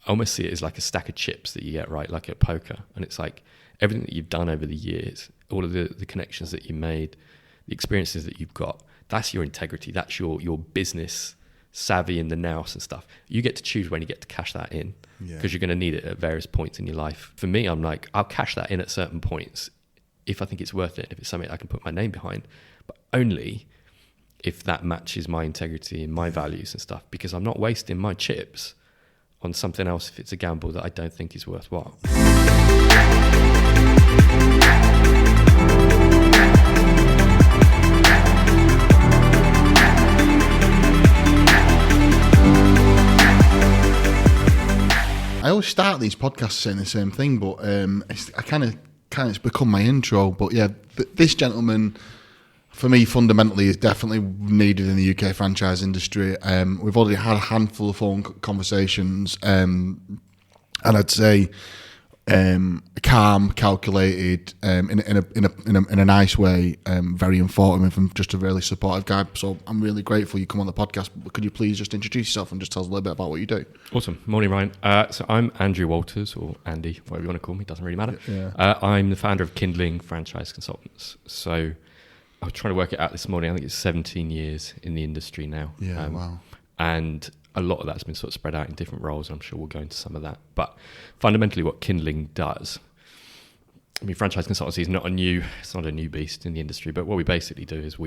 almost see it as like a stack of chips that you get, right, like at poker. And it's like everything that you've done over the years, all of the connections that you made, the experiences that you've got, that's your integrity. That's your business savvy in the nous and stuff. You get to choose when you get to cash that in, because you're going to need it at various points in your life. For me, I'm like, I'll cash that in at certain points if I think it's worth it, if it's something I can put my name behind, but only if that matches my integrity and my values and stuff, because I'm not wasting my chips on something else if it's a gamble that I don't think is worthwhile. I always start these podcasts saying the same thing, but it's become my intro. But yeah, this gentleman, for me, fundamentally, is definitely needed in the UK franchise industry. We've already had a handful of phone conversations, and I'd say calm, calculated, in a nice way, very informative, and just a really supportive guy. So I'm really grateful you come on the podcast. Could you please just introduce yourself and just tell us a little bit about what you do? Awesome. Morning, Ryan. So I'm Andrew Walters, or Andy, whatever you want to call me, doesn't really matter. Yeah. I'm the founder of Kindling Franchise Consultants. So I was trying to work it out this morning. I think it's 17 years in the industry now. Yeah, wow. And a lot of that's been sort of spread out in different roles, and I'm sure we'll go into some of that. But fundamentally what Kindling does, I mean, franchise consultancy is not a new beast in the industry, but what we basically do is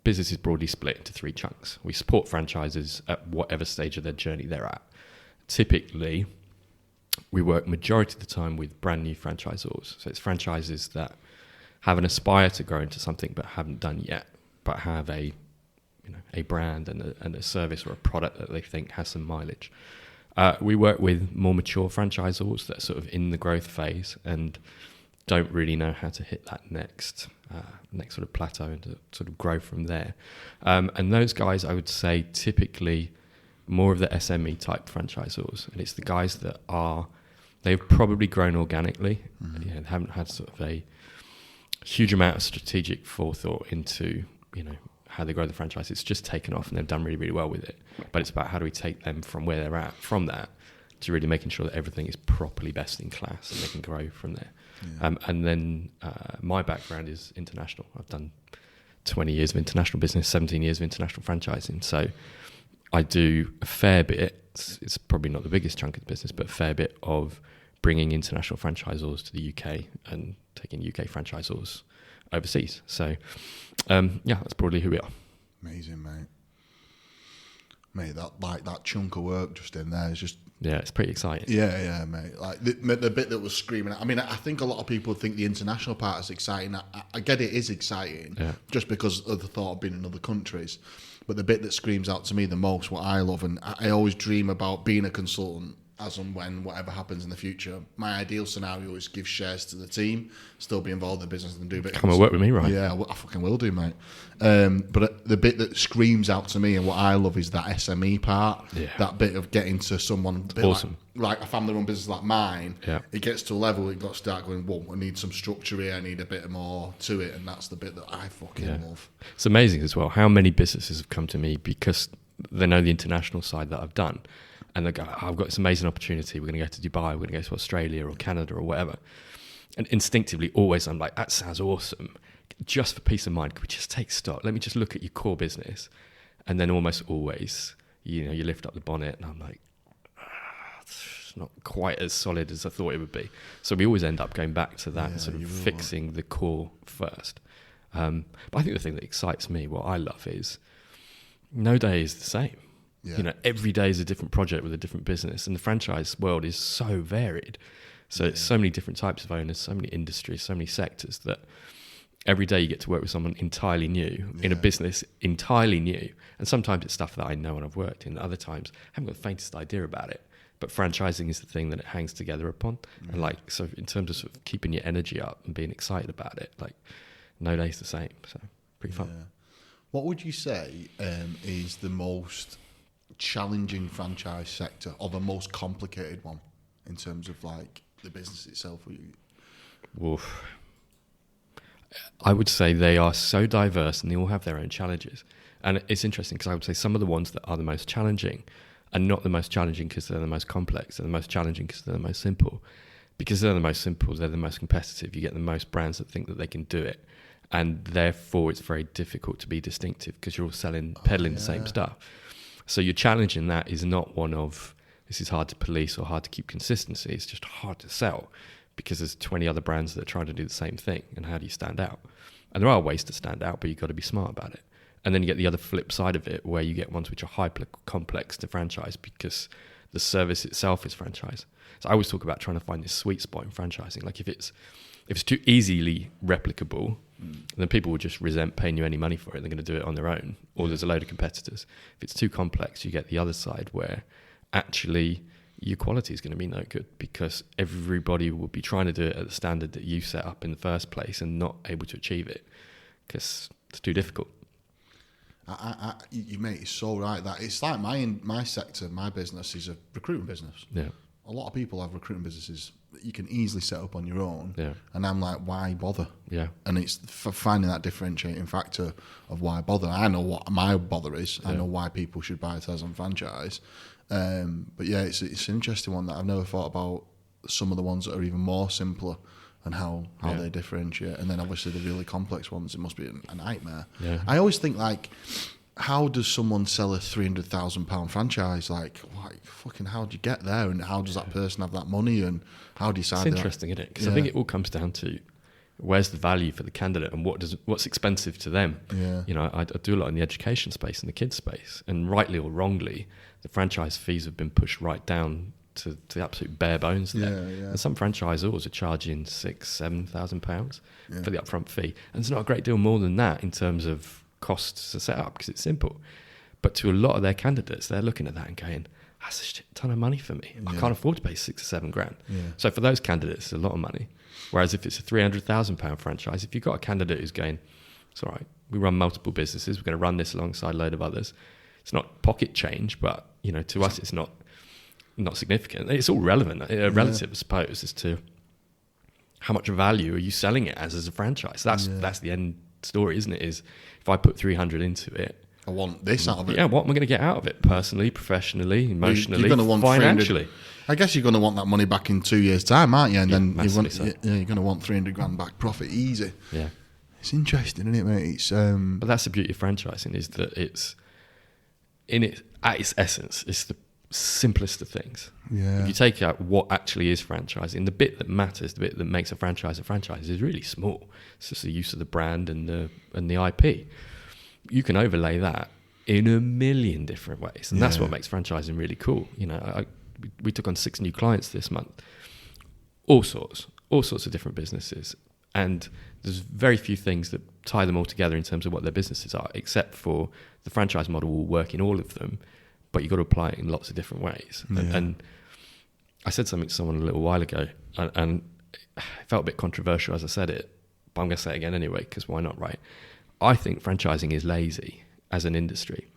business is broadly split into three chunks. We support franchises at whatever stage of their journey they're at. Typically, we work majority of the time with brand new franchisors. So it's franchises that have an aspire to grow into something but haven't done yet, but have a brand and a service or a product that they think has some mileage. We work with more mature franchisors that are sort of in the growth phase and don't really know how to hit that next sort of plateau and to sort of grow from there. And those guys, I would say, typically more of the SME type franchisors, and it's the guys that they've probably grown organically. They haven't had sort of a huge amount of strategic forethought into how they grow the franchise. It's just taken off and they've done really, really well with it. But it's about how do we take them from where they're at, from that, to really making sure that everything is properly best in class and they can grow from there. Yeah. And then my background is international. I've done 20 years of international business, 17 years of international franchising. So I do a fair bit. It's probably not the biggest chunk of the business, but a fair bit of bringing international franchisors to the UK and taking UK franchisors overseas. So that's broadly who we are. Amazing, mate, that chunk of work just in there is just, it's pretty exciting. Yeah, mate. Like the bit that was screaming. I mean, I think a lot of people think the international part is exciting. I get it is exciting, just because of the thought of being in other countries. But the bit that screams out to me the most, what I love, and I always dream about being a consultant as and when whatever happens in the future. My ideal scenario is give shares to the team, still be involved in the business and do a bit. Come and work with me, right? Yeah, I fucking will do, mate. But the bit that screams out to me and what I love is that SME part. Yeah. That bit of getting to someone awesome. Like a family-run business like mine. Yeah. It gets to a level it got to start going, whoa, I need some structure here, I need a bit more to it, and that's the bit that I fucking love. It's amazing as well how many businesses have come to me because they know the international side that I've done. And they go, I've got this amazing opportunity. We're going to go to Dubai. We're going to go to Australia or Canada or whatever. And instinctively, always I'm like, that sounds awesome. Just for peace of mind, could we just take stock? Let me just look at your core business. And then almost always, you lift up the bonnet and I'm like, it's not quite as solid as I thought it would be. So we always end up going back to that and sort of fixing the core first. But I think the thing that excites me, what I love is no day is the same. Yeah. Every day is a different project with a different business, and the franchise world is so varied. So it's so many different types of owners, so many industries, so many sectors that every day you get to work with someone entirely new in a business entirely new. And sometimes it's stuff that I know and I've worked in. Other times I haven't got the faintest idea about it. But franchising is the thing that it hangs together upon. And so in terms of, sort of keeping your energy up and being excited about it, no day's the same. So pretty fun. Yeah. What would you say is the most challenging franchise sector, or the most complicated one in terms of the business itself? Oof. I would say they are so diverse and they all have their own challenges. And it's interesting because I would say some of the ones that are the most challenging and not the most challenging because they're the most complex. They're the most challenging because they're the most simple. Because they're the most simple, they're the most competitive. You get the most brands that think that they can do it. And therefore, it's very difficult to be distinctive because you're all peddling the same stuff. So your challenge in that is not one of, this is hard to police or hard to keep consistency. It's just hard to sell because there's 20 other brands that are trying to do the same thing. And how do you stand out? And there are ways to stand out, but you've got to be smart about it. And then you get the other flip side of it where you get ones which are hyper complex to franchise because the service itself is franchise. So I always talk about trying to find this sweet spot in franchising. Like if it's too easily replicable, then people will just resent paying you any money for it. They're going to do it on their own, or there's a load of competitors. If it's too complex, you get the other side where actually your quality is going to be no good because everybody will be trying to do it at the standard that you set up in the first place and not able to achieve it because it's too difficult. You mate, it's so right that it's like my sector, my business is a recruitment business. Yeah. A lot of people have recruitment businesses that you can easily set up on your own. Yeah. And I'm like, why bother? Yeah. And it's finding that differentiating factor of why bother. I know what my bother is. I know why people should buy a Tezlom franchise. But yeah, it's an interesting one that I've never thought about. Some of the ones that are even more simpler and how they differentiate. And then obviously the really complex ones, it must be a nightmare. Yeah. I always think like, how does someone sell a £300,000 franchise? Like, fucking, how do you get there? And how does that person have that money? And how do you decide? It's interesting, isn't it? Because I think it all comes down to where's the value for the candidate and what's expensive to them. Yeah. You know, I do a lot in the education space and the kids space, and rightly or wrongly, the franchise fees have been pushed right down to the absolute bare bones there. And some franchisors are charging £6,000-7,000 for the upfront fee, and it's not a great deal more than that in terms of costs to set up because it's simple. But to a lot of their candidates, they're looking at that and going, that's a shit ton of money for me. I can't afford to pay £6,000 or £7,000. So for those candidates, it's a lot of money. Whereas if it's a £300,000 franchise, if you've got a candidate who's going, it's all right, we run multiple businesses, we're going to run this alongside a load of others. It's not pocket change, but you know, to us, it's not significant. It's all relative, I suppose, as to how much value are you selling it as a franchise. That's the end story, isn't it? Is if I put 300 into it, I want this out of it. Yeah, what am I going to get out of it personally, professionally, emotionally, you're gonna want financially? I guess you're going to want that money back in 2 years' time, aren't you? And then you're going to want 300 grand back profit easy. Yeah, it's interesting, isn't it, mate? It's but that's the beauty of franchising, is that it's at its essence, it's the simplest of things. Yeah. If you take out what actually is franchising, the bit that matters, the bit that makes a franchise is really small. It's just the use of the brand and the IP. You can overlay that in a million different ways, and that's what makes franchising really cool. You know, we took on 6 new clients this month, all sorts of different businesses, and there's very few things that tie them all together in terms of what their businesses are, except for the franchise model will work in all of them, but you've got to apply it in lots of different ways. And I said something to someone a little while ago, and it felt a bit controversial as I said it, but I'm going to say it again anyway, because why not, right? I think franchising is lazy as an industry.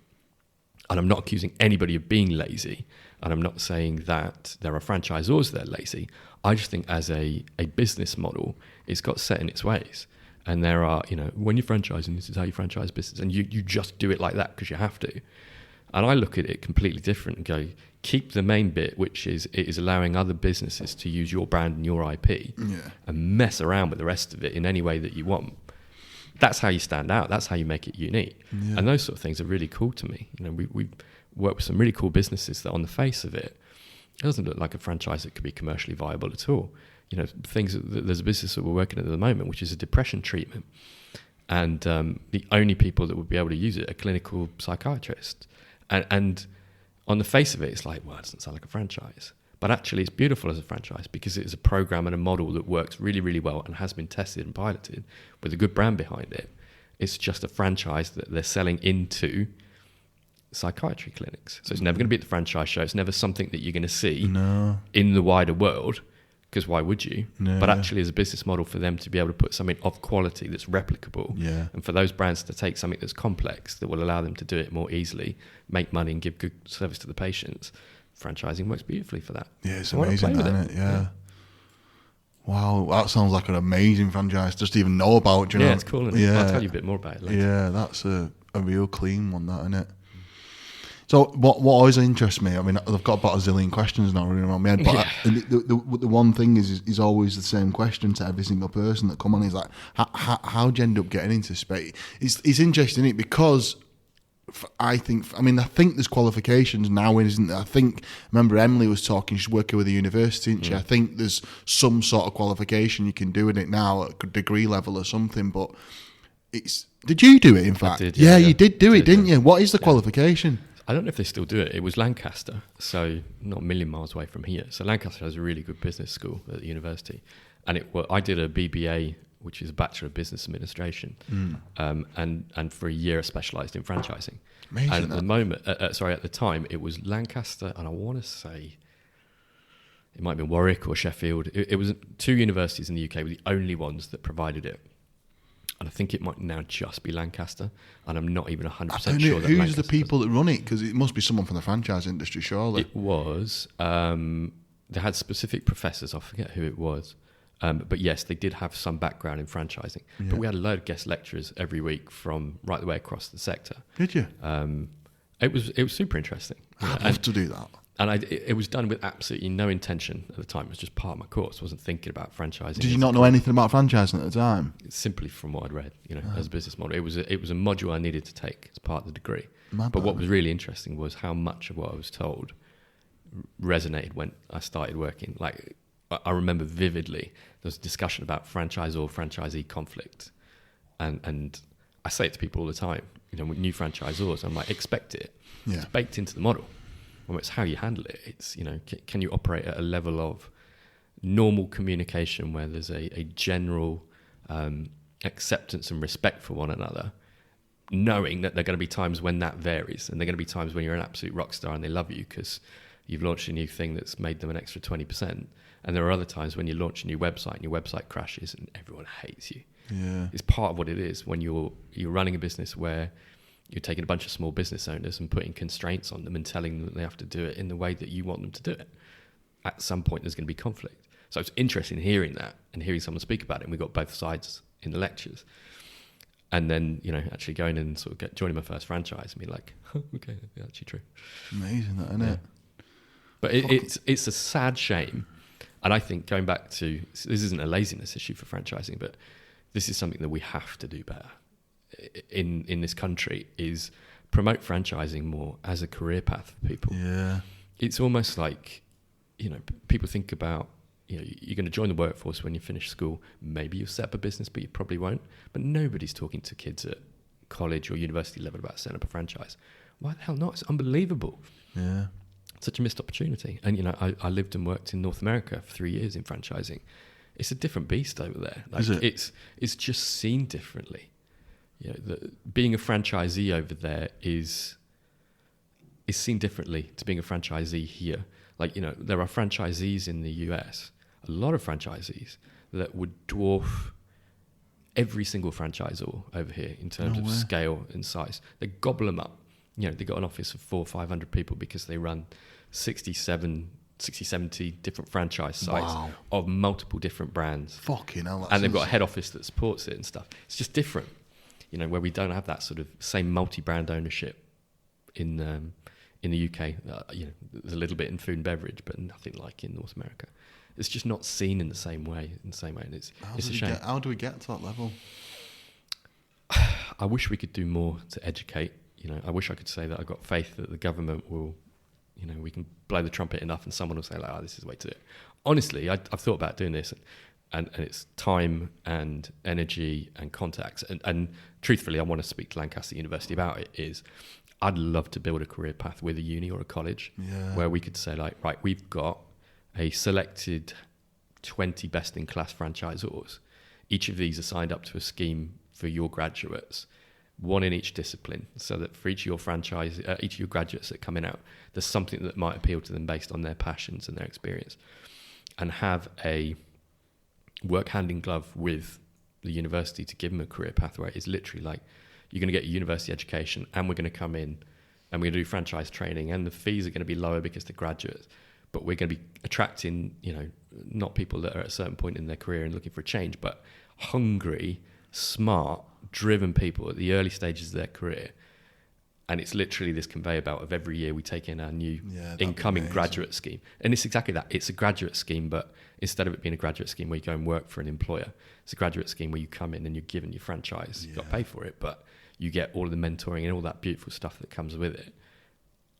And I'm not accusing anybody of being lazy, and I'm not saying that there are franchisors that are lazy. I just think as a business model, it's got set in its ways. And there are, you know, when you're franchising, this is how you franchise business, and you just do it like that because you have to. And I look at it completely different and go, keep the main bit, which is it is allowing other businesses to use your brand and your IP and mess around with the rest of it in any way that you want. That's how you stand out. That's how you make it unique. Yeah. And those sort of things are really cool to me. You know, we work with some really cool businesses that on the face of it, it doesn't look like a franchise that could be commercially viable at all. You know, there's a business that we're working at the moment, which is a depression treatment. And the only people that would be able to use it are clinical psychiatrists. And on the face of it, it's like, well, it doesn't sound like a franchise. But actually, it's beautiful as a franchise because it's a program and a model that works really, really well and has been tested and piloted with a good brand behind it. It's just a franchise that they're selling into psychiatry clinics. So it's never going to be at the franchise show. It's never something that you're going to see in the wider world, because why would you? But actually, as a business model for them to be able to put something of quality that's replicable, and for those brands to take something that's complex that will allow them to do it more easily, make money and give good service to the patients, franchising works beautifully for that. Yeah, it's amazing, isn't it? Yeah. Wow, that sounds like an amazing franchise just to even know about. Do you know? It's cool. Isn't it? I'll tell you a bit more about it later. Yeah, that's a real clean one, that, isn't it? So what always interests me, I mean, I've got about a zillion questions now running around my head, but the one thing is always the same question to every single person that come on. Is like, how do you end up getting into space? It's interesting, isn't it? Because I think there's qualifications now, isn't there? Remember Emily was talking, she's working with a university, isn't she? I think there's some sort of qualification you can do in it now at a degree level or something, but did you do it, in fact? I did, yeah, you did do it, didn't you? What is the qualification? I don't know if they still do it. It was Lancaster, so not a million miles away from here. So Lancaster has a really good business school at the university. And I did a BBA, which is a Bachelor of Business Administration, and for a year I specialised in franchising. Amazing. And at the time, it was Lancaster, and I want to say it might have been Warwick or Sheffield. It was 2 universities in the UK were the only ones that provided it. And I think it might now just be Lancaster, and I'm not even 100% sure that who's the people that run it? Because it must be someone from the franchise industry, surely. It was. They had specific professors. I forget who it was. But yes, they did have some background in franchising. Yeah. But we had a load of guest lecturers every week from right the way across the sector. Did you? It was super interesting. I'd love to do that. And it was done with absolutely no intention at the time. It was just part of my course. I wasn't thinking about franchising. Did you not know anything about franchising at the time? Simply from what I'd read, as a business model. It was a module I needed to take as part of the degree. But what was really interesting was how much of what I was told resonated when I started working. Like, I remember vividly, there was a discussion about franchisee conflict. And I say it to people all the time, with new franchisors, I'm like, expect it. Yeah. It's baked into the model. Well, it's how you handle it. It's, can you operate at a level of normal communication where there's a general acceptance and respect for one another, knowing that there are going to be times when that varies, and there are going to be times when you're an absolute rock star and they love you because you've launched a new thing that's made them an extra 20%. And there are other times when you launch a new website and your website crashes and everyone hates you. Yeah. It's part of what it is when you're running a business where you're taking a bunch of small business owners and putting constraints on them and telling them that they have to do it in the way that you want them to do it. At some point, there's going to be conflict. So it's interesting hearing that and hearing someone speak about it. And we got both sides in the lectures. And then, actually going and sort of joining my first franchise and being like, oh, okay, that's actually true. Amazing, that, isn't it? But it's a sad shame. And I think going back to, this isn't a laziness issue for franchising, but this is something that we have to do better in this country, is promote franchising more as a career path for people. Yeah. It's almost like, people think about, you're going to join the workforce when you finish school. Maybe you'll set up a business, but you probably won't. But nobody's talking to kids at college or university level about setting up a franchise. Why the hell not? It's unbelievable. Yeah. Such a missed opportunity. And, I lived and worked in North America for 3 years in franchising. It's a different beast over there. Like, is it? It's just seen differently. Being a franchisee over there is seen differently to being a franchisee here. Like, there are franchisees in the US, a lot of franchisees that would dwarf every single franchisor over here in terms of scale and size. They gobble them up. They got an office of 400 or 500 people because they run 60, 70 different franchise sites of multiple different brands. Fucking hell. And they've got a head office that supports it and stuff. It's just different, where we don't have that sort of same multi-brand ownership in the UK. There's a little bit in food and beverage, but nothing like in North America. It's just not seen in the same way. And it's a shame. How do we get to that level? I wish we could do more to educate. I wish I could say that I've got faith that the government will, we can blow the trumpet enough and someone will say, like, this is the way to do it. Honestly, I've thought about doing this, and it's time and energy and contacts. And truthfully, I want to speak to Lancaster University about it. I'd love to build a career path with a uni or a college where we could say, like, right, we've got a selected 20 best-in-class franchisors. Each of these are signed up to a scheme for your graduates, one in each discipline, so that for each of your graduates that are coming out, there's something that might appeal to them based on their passions and their experience, and have a work hand in glove with the university to give them a career pathway. It's literally like, you're going to get a university education and we're going to come in and we're going to do franchise training, and the fees are going to be lower because they're graduates, but we're going to be attracting, not people that are at a certain point in their career and looking for a change, but hungry, smart, driven people at the early stages of their career. And it's literally this conveyor belt of every year we take in our new that'd incoming be amazing. graduate scheme. And it's exactly that. It's a graduate scheme, but instead of it being a graduate scheme where you go and work for an employer, it's a graduate scheme where you come in and you're given your franchise. You've got to pay for it, but you get all of the mentoring and all that beautiful stuff that comes with it,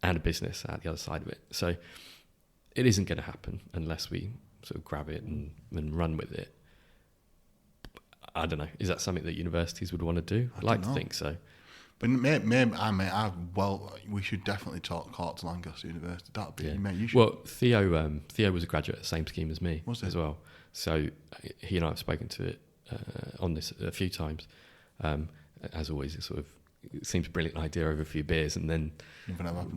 and a business out the other side of it. So it isn't going to happen unless we sort of grab it and run with it. I don't know. Is that something that universities would want to do? I'd like to think so. But we should definitely talk to Lancaster University. That'd be, mate, you should. Well, Theo was a graduate at the same scheme as me as well. So he and I have spoken to it on this a few times. As always, it seems a brilliant idea over a few beers, and then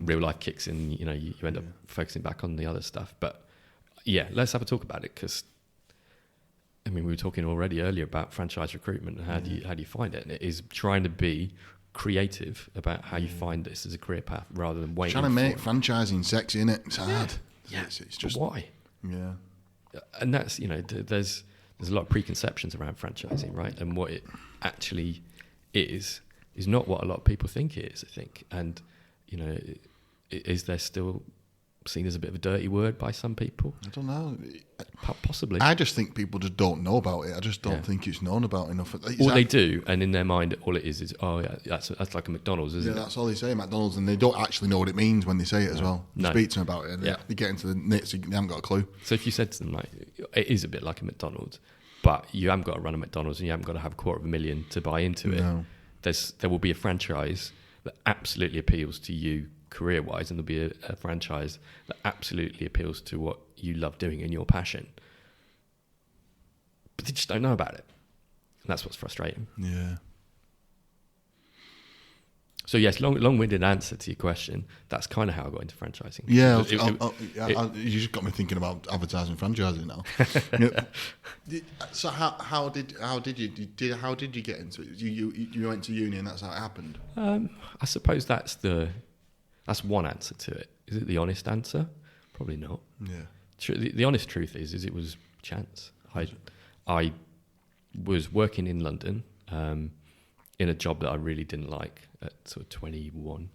real life kicks in. You know, you end up focusing back on the other stuff. But yeah, let's have a talk about it, because I mean, we were talking already earlier about franchise recruitment and how do you find it, and it is trying to be creative about how you find this as a career path rather than waiting. Trying to make franchising sexy, innit? It's hard. Yeah. It's just, but why? Yeah. And that's, there's a lot of preconceptions around franchising, right? And what it actually is not what a lot of people think it is, I think. And, is there still seen as a bit of a dirty word by some people? I don't know. Possibly. I just think people just don't know about it. I just don't think it's known about enough. They do, and in their mind, all it is, oh yeah, that's like a McDonald's, isn't it? Yeah, that's all they say, McDonald's, and they don't actually know what it means when they say it as well. You speak to them about it, and they get into the nits, they haven't got a clue. So if you said to them, like, it is a bit like a McDonald's, but you haven't got to run a McDonald's and you haven't got to have $250,000 to buy into it. There will be a franchise that absolutely appeals to you career-wise, and there'll be a franchise that absolutely appeals to what you love doing and your passion. But they just don't know about it. And that's what's frustrating. Yeah. So yes, long-winded answer to your question. That's kind of how I got into franchising. Yeah, you just got me thinking about advertising franchising now. So how did you get into it? You went to uni and that's how it happened. I suppose that's one answer to it. Is it the honest answer? Probably not. Yeah. The honest truth is it was chance. I was working in London in a job that I really didn't like at sort of 21.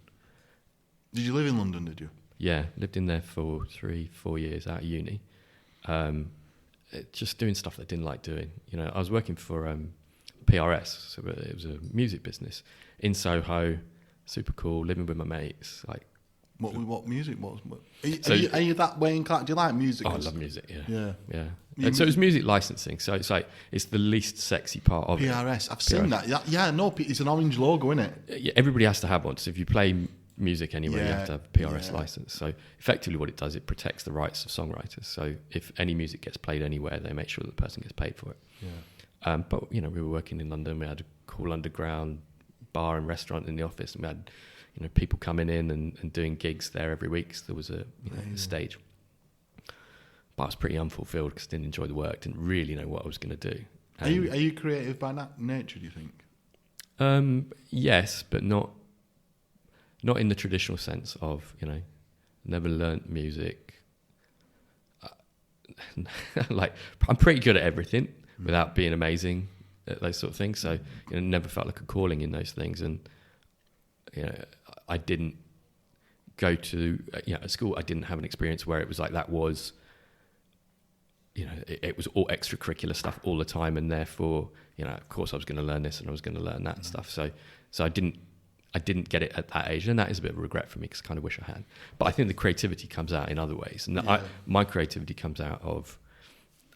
Did you live in London, did you? Yeah, lived in there for 3-4 years out of uni. Just doing stuff that I didn't like doing. I was working for PRS, so it was a music business in Soho. Super cool, living with my mates. Like, what music was? Are you that way inclined? Do you like music? Oh, I love music. Yeah. And so it was music licensing. So it's like it's the least sexy part of PRS. I've seen that. Yeah, no, it's an orange logo, isn't it? Yeah, everybody has to have one. So if you play music anywhere, you have to have a PRS license. So effectively, what it does, it protects the rights of songwriters. So if any music gets played anywhere, they make sure that the person gets paid for it. Yeah. But we were working in London. We had a cool underground bar and restaurant in the office, and we had people coming in and doing gigs there every week. So there was a stage, but I was pretty unfulfilled because I didn't enjoy the work, didn't really know what I was going to do. Are you creative by nature, do you think? Yes, but not in the traditional sense of never learnt music. Like, I'm pretty good at everything without being amazing at those sort of things. So never felt like a calling in those things, and I didn't go to at school. I didn't have an experience where it was like that was it was all extracurricular stuff all the time, and therefore of course I was going to learn this and I was going to learn that and stuff. So I didn't get it at that age, and that is a bit of a regret for me because I kind of wish I had. But I think the creativity comes out in other ways, and my creativity comes out of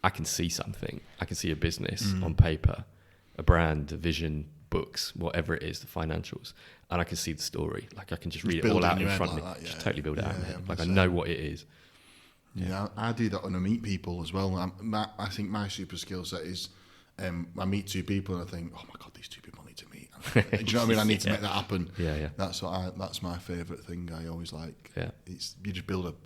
I can see something. I can see a business on paper, a brand, a vision, books, whatever it is, the financials, and I can see the story. Like I can just read it all out in front of me. Just totally build it out in my head. Like I know what it is. Yeah, I do that when I meet people as well. I think my super skill set is I meet two people and I think, oh my God, these two people need to meet. Do you know what I mean? I need to make that happen. Yeah. That's my favourite thing. I always like. Yeah. You just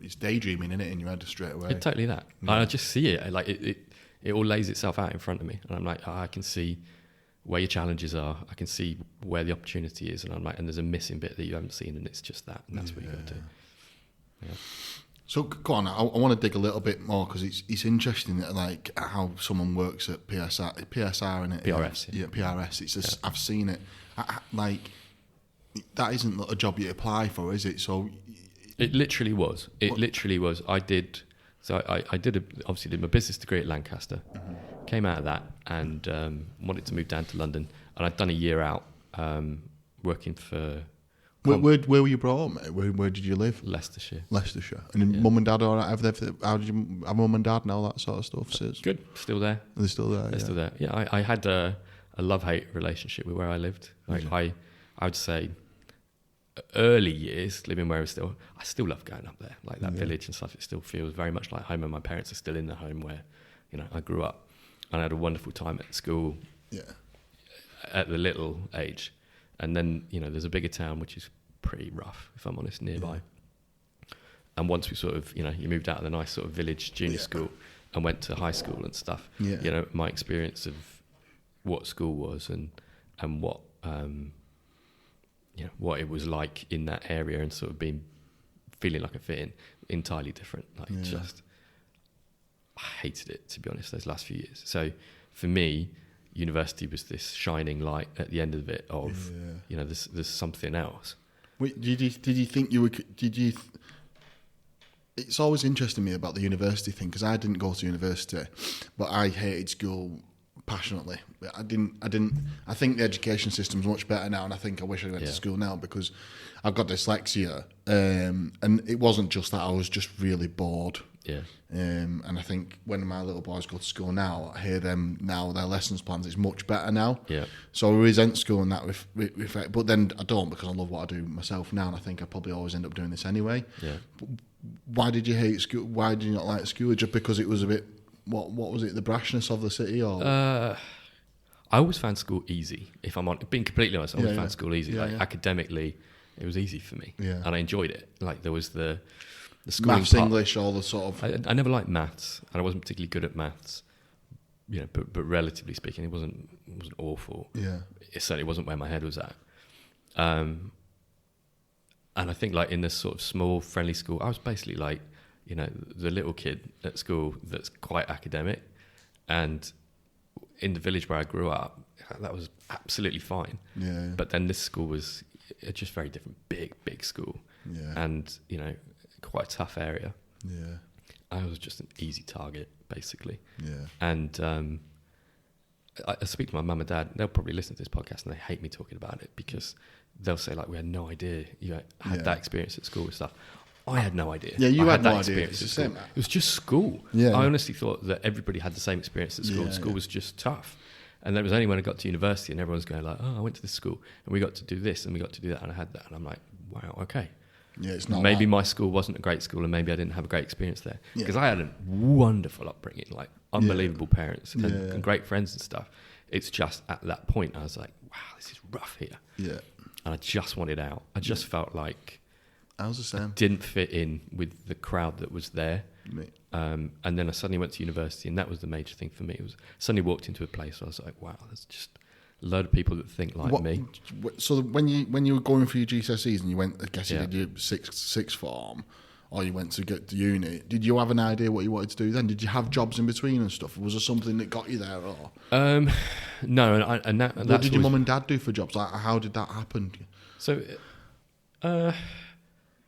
it's daydreaming in it in your head straight away. It's totally that. Yeah. I just see it. Like it all lays itself out in front of me, and I'm like, I can see where your challenges are. I can see where the opportunity is, and I'm like, and there's a missing bit that you haven't seen, and it's just that, and that's what you got to do. Yeah. So go on. I want to dig a little bit more because it's interesting that like how someone works at PSR in it. PRS. Yeah, PRS. It's just I've seen it. that isn't a job you apply for, is it? So it literally was. Literally was. I did. So I obviously did my business degree at Lancaster. Came out of that and wanted to move down to London. And I'd done a year out working for. Where were you brought up, mate? Where did you live? Leicestershire. And mum and dad all right? How did you have mum and dad and all that sort of stuff? Good. Still there. They're still there. They're still there. Yeah, I had a love-hate relationship with where I lived. Like I would say early years living where I still love going up there. Like that village and stuff, it still feels very much like home, and my parents are still in the home where, I grew up. And I had a wonderful time at school at the little age. And then, there's a bigger town which is pretty rough, if I'm honest, nearby. Yeah. And once we sort of, you moved out of the nice sort of village junior school and went to high school and stuff, my experience of what school was and what, what it was like in that area and sort of feeling like a fit in, entirely different. Like I hated it, to be honest, those last few years. So for me, university was this shining light at the end of it of, there's something else. Wait, did you think you were? It's always interested me about the university thing because I didn't go to university, but I hated school passionately. I think the education system's much better now, and I think I wish I went to school now because I've got dyslexia, and it wasn't just that. I was just really bored. Yeah. And I think when my little boys go to school now, I hear them now, their lessons plans is much better now. Yeah. So I resent school in that respect, but then I don't because I love what I do myself now, and I think I probably always end up doing this anyway. Yeah. But why did you hate school? Why did you not like school? Just because it was a bit, what was it, the brashness of the city? Or I always found school easy, if I'm being completely honest. I always found school easy. Academically, it was easy for me. Yeah. And I enjoyed it. Like there was the schooling maths, part. English, all the sort of. I never liked maths, and I wasn't particularly good at maths. But relatively speaking, it wasn't awful. Yeah. It certainly wasn't where my head was at. And I think like in this sort of small, friendly school, I was basically like, the little kid at school that's quite academic, and in the village where I grew up, that was absolutely fine. Yeah. But then this school was just very different, big school. Yeah. And quite a tough area. Yeah. I was just an easy target, basically. Yeah. And I speak to my mum and dad. They'll probably listen to this podcast and they hate me talking about it because they'll say like, we had no idea you had that experience at school and stuff. I had no idea. Yeah, you had no idea. It's the same. It was just school. Yeah. I honestly thought that everybody had the same experience at school. Yeah, School was just tough. And then it was only when I got to university and everyone's going like, oh, I went to this school and we got to do this and we got to do that and I had that. And I'm like, wow, okay. Yeah, it's not. Maybe my school wasn't a great school and maybe I didn't have a great experience there. Because I had a wonderful upbringing, like unbelievable parents and great friends and stuff. It's just at that point I was like, wow, this is rough here. Yeah. And I just wanted out. I just felt like I was the same. Didn't fit in with the crowd that was there. And then I suddenly went to university, and that was the major thing for me. It was suddenly walked into a place where I was like, wow, there's just a load of people that think like me. So when you were going for your GCSEs and you went, I guess you did your sixth form, or you went to get to uni, did you have an idea what you wanted to do then? Did you have jobs in between and stuff? Was there something that got you there? Or no, and that. What did your mum and dad do for jobs? Like, how did that happen? So,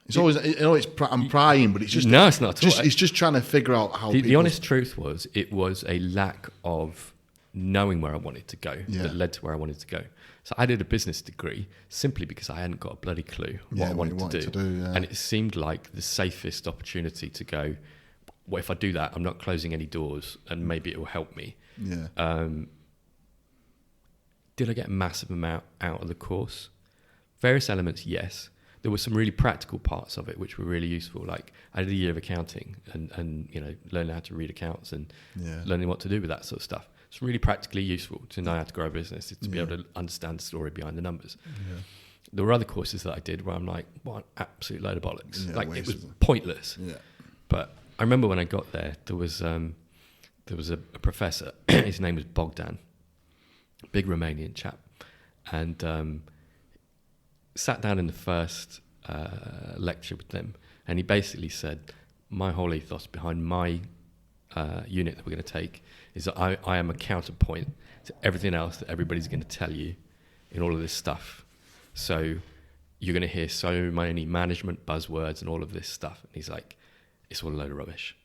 it's always, I'm prying, but it's just no, it's not. It's just trying to figure out how. The honest truth was, it was a lack of knowing where I wanted to go that led to where I wanted to go. So I did a business degree simply because I hadn't got a bloody clue what I wanted to do. And it seemed like the safest opportunity to go, what if I do that? I'm not closing any doors and maybe it will help me. Yeah. Did I get a massive amount out of the course? Various elements, yes. There were some really practical parts of it which were really useful. Like I did a year of accounting and learning how to read accounts and learning what to do with that sort of stuff. It's really practically useful to know how to grow a business, to be able to understand the story behind the numbers. Yeah. There were other courses that I did where I'm like, what an absolute load of bollocks. Yeah, like it was pointless. Yeah. But I remember when I got there was a professor, his name was Bogdan, big Romanian chap, and sat down in the first lecture with them, and he basically said, my whole ethos behind my unit that we're going to take is that I am a counterpoint to everything else that everybody's going to tell you in all of this stuff. So you're going to hear so many management buzzwords and all of this stuff. And he's like, it's all a load of rubbish.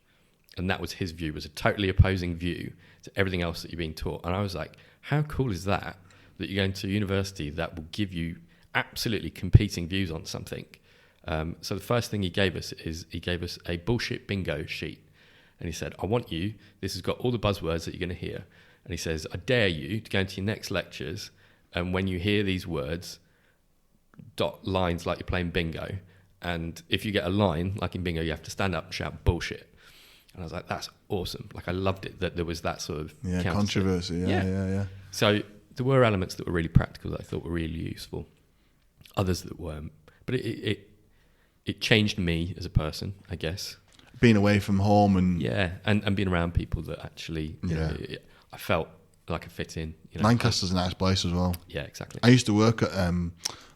And that was his view, was a totally opposing view to everything else that you're being taught. And I was like, how cool is that you're going to a university that will give you absolutely competing views on something? So the first thing he gave us a bullshit bingo sheet. And he said, I want you, this has got all the buzzwords that you're going to hear. And he says, I dare you to go into your next lectures, and when you hear these words, dot lines like you're playing bingo. And if you get a line, like in bingo, you have to stand up and shout bullshit. And I was like, that's awesome. Like, I loved it that there was that sort of controversy. Yeah. So there were elements that were really practical that I thought were really useful. Others that weren't. But it changed me as a person, I guess. Being away from home and... Yeah, and being around people that actually, you know, I felt like I fit in. You know. Lancaster's a nice place as well. Yeah, exactly. I used to work at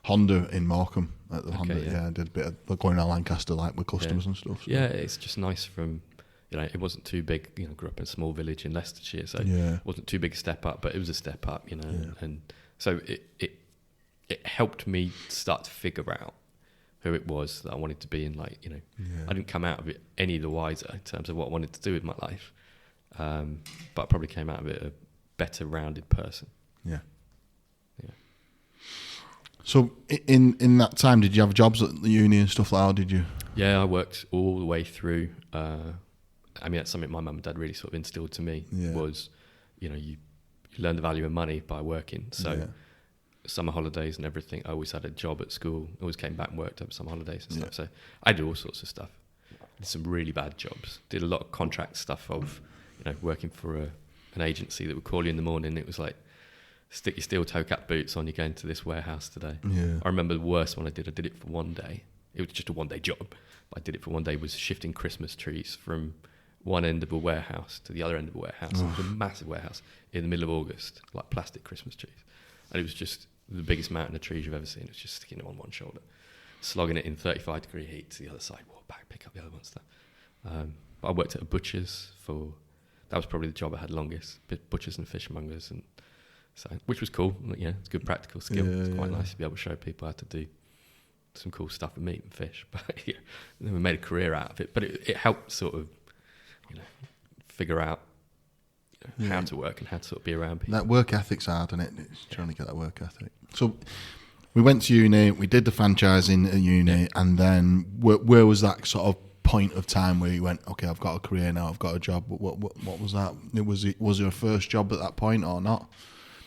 Honda in Morecambe. At the Honda, I did a bit of going around Lancaster, like with customers and stuff. So. Yeah, it's just nice from... You know, it wasn't too big. You know, grew up in a small village in Leicestershire, so it wasn't too big a step up, but it was a step up. You know, and so it helped me start to figure out who it was that I wanted to be in. Like, you know, I didn't come out of it any the wiser in terms of what I wanted to do with my life, but I probably came out of it a better rounded person. Yeah. So in that time, did you have jobs at the uni and stuff like that? Or did you? Yeah, I worked all the way through. I mean, that's something my mum and dad really sort of instilled to me was, you know, you learn the value of money by working. So summer holidays and everything, I always had a job at school. I always came back and worked over summer holidays and stuff. So I did all sorts of stuff. Did some really bad jobs. Did a lot of contract stuff of, you know, working for an agency that would call you in the morning. It was like, stick your steel toe cap boots on, you're going to this warehouse today. Yeah. I remember the worst one I did it for one day. It was just a one-day job. But I did it for one day, was shifting Christmas trees from one end of a warehouse to the other end of a warehouse. It was a massive warehouse in the middle of August, like plastic Christmas trees. And it was just the biggest mountain of trees you've ever seen. It was just sticking it on one shoulder, slogging it in 35-degree heat to the other side, walk back, pick up the other one, stuff. But I worked at a butcher's that was probably the job I had longest, butchers and fishmongers, and so, which was cool. Yeah, it's a good practical skill. It's quite nice to be able to show people how to do some cool stuff with meat and fish. But yeah, we made a career out of it. But it helped sort of, you know, figure out how to work and how to sort of be around people. That work ethic's hard, isn't it? It's trying to get that work ethic. So we went to uni, we did the franchising at uni, and then where was that sort of point of time where you went, okay, I've got a career now, I've got a job? What was that? Was there a first job at that point or not?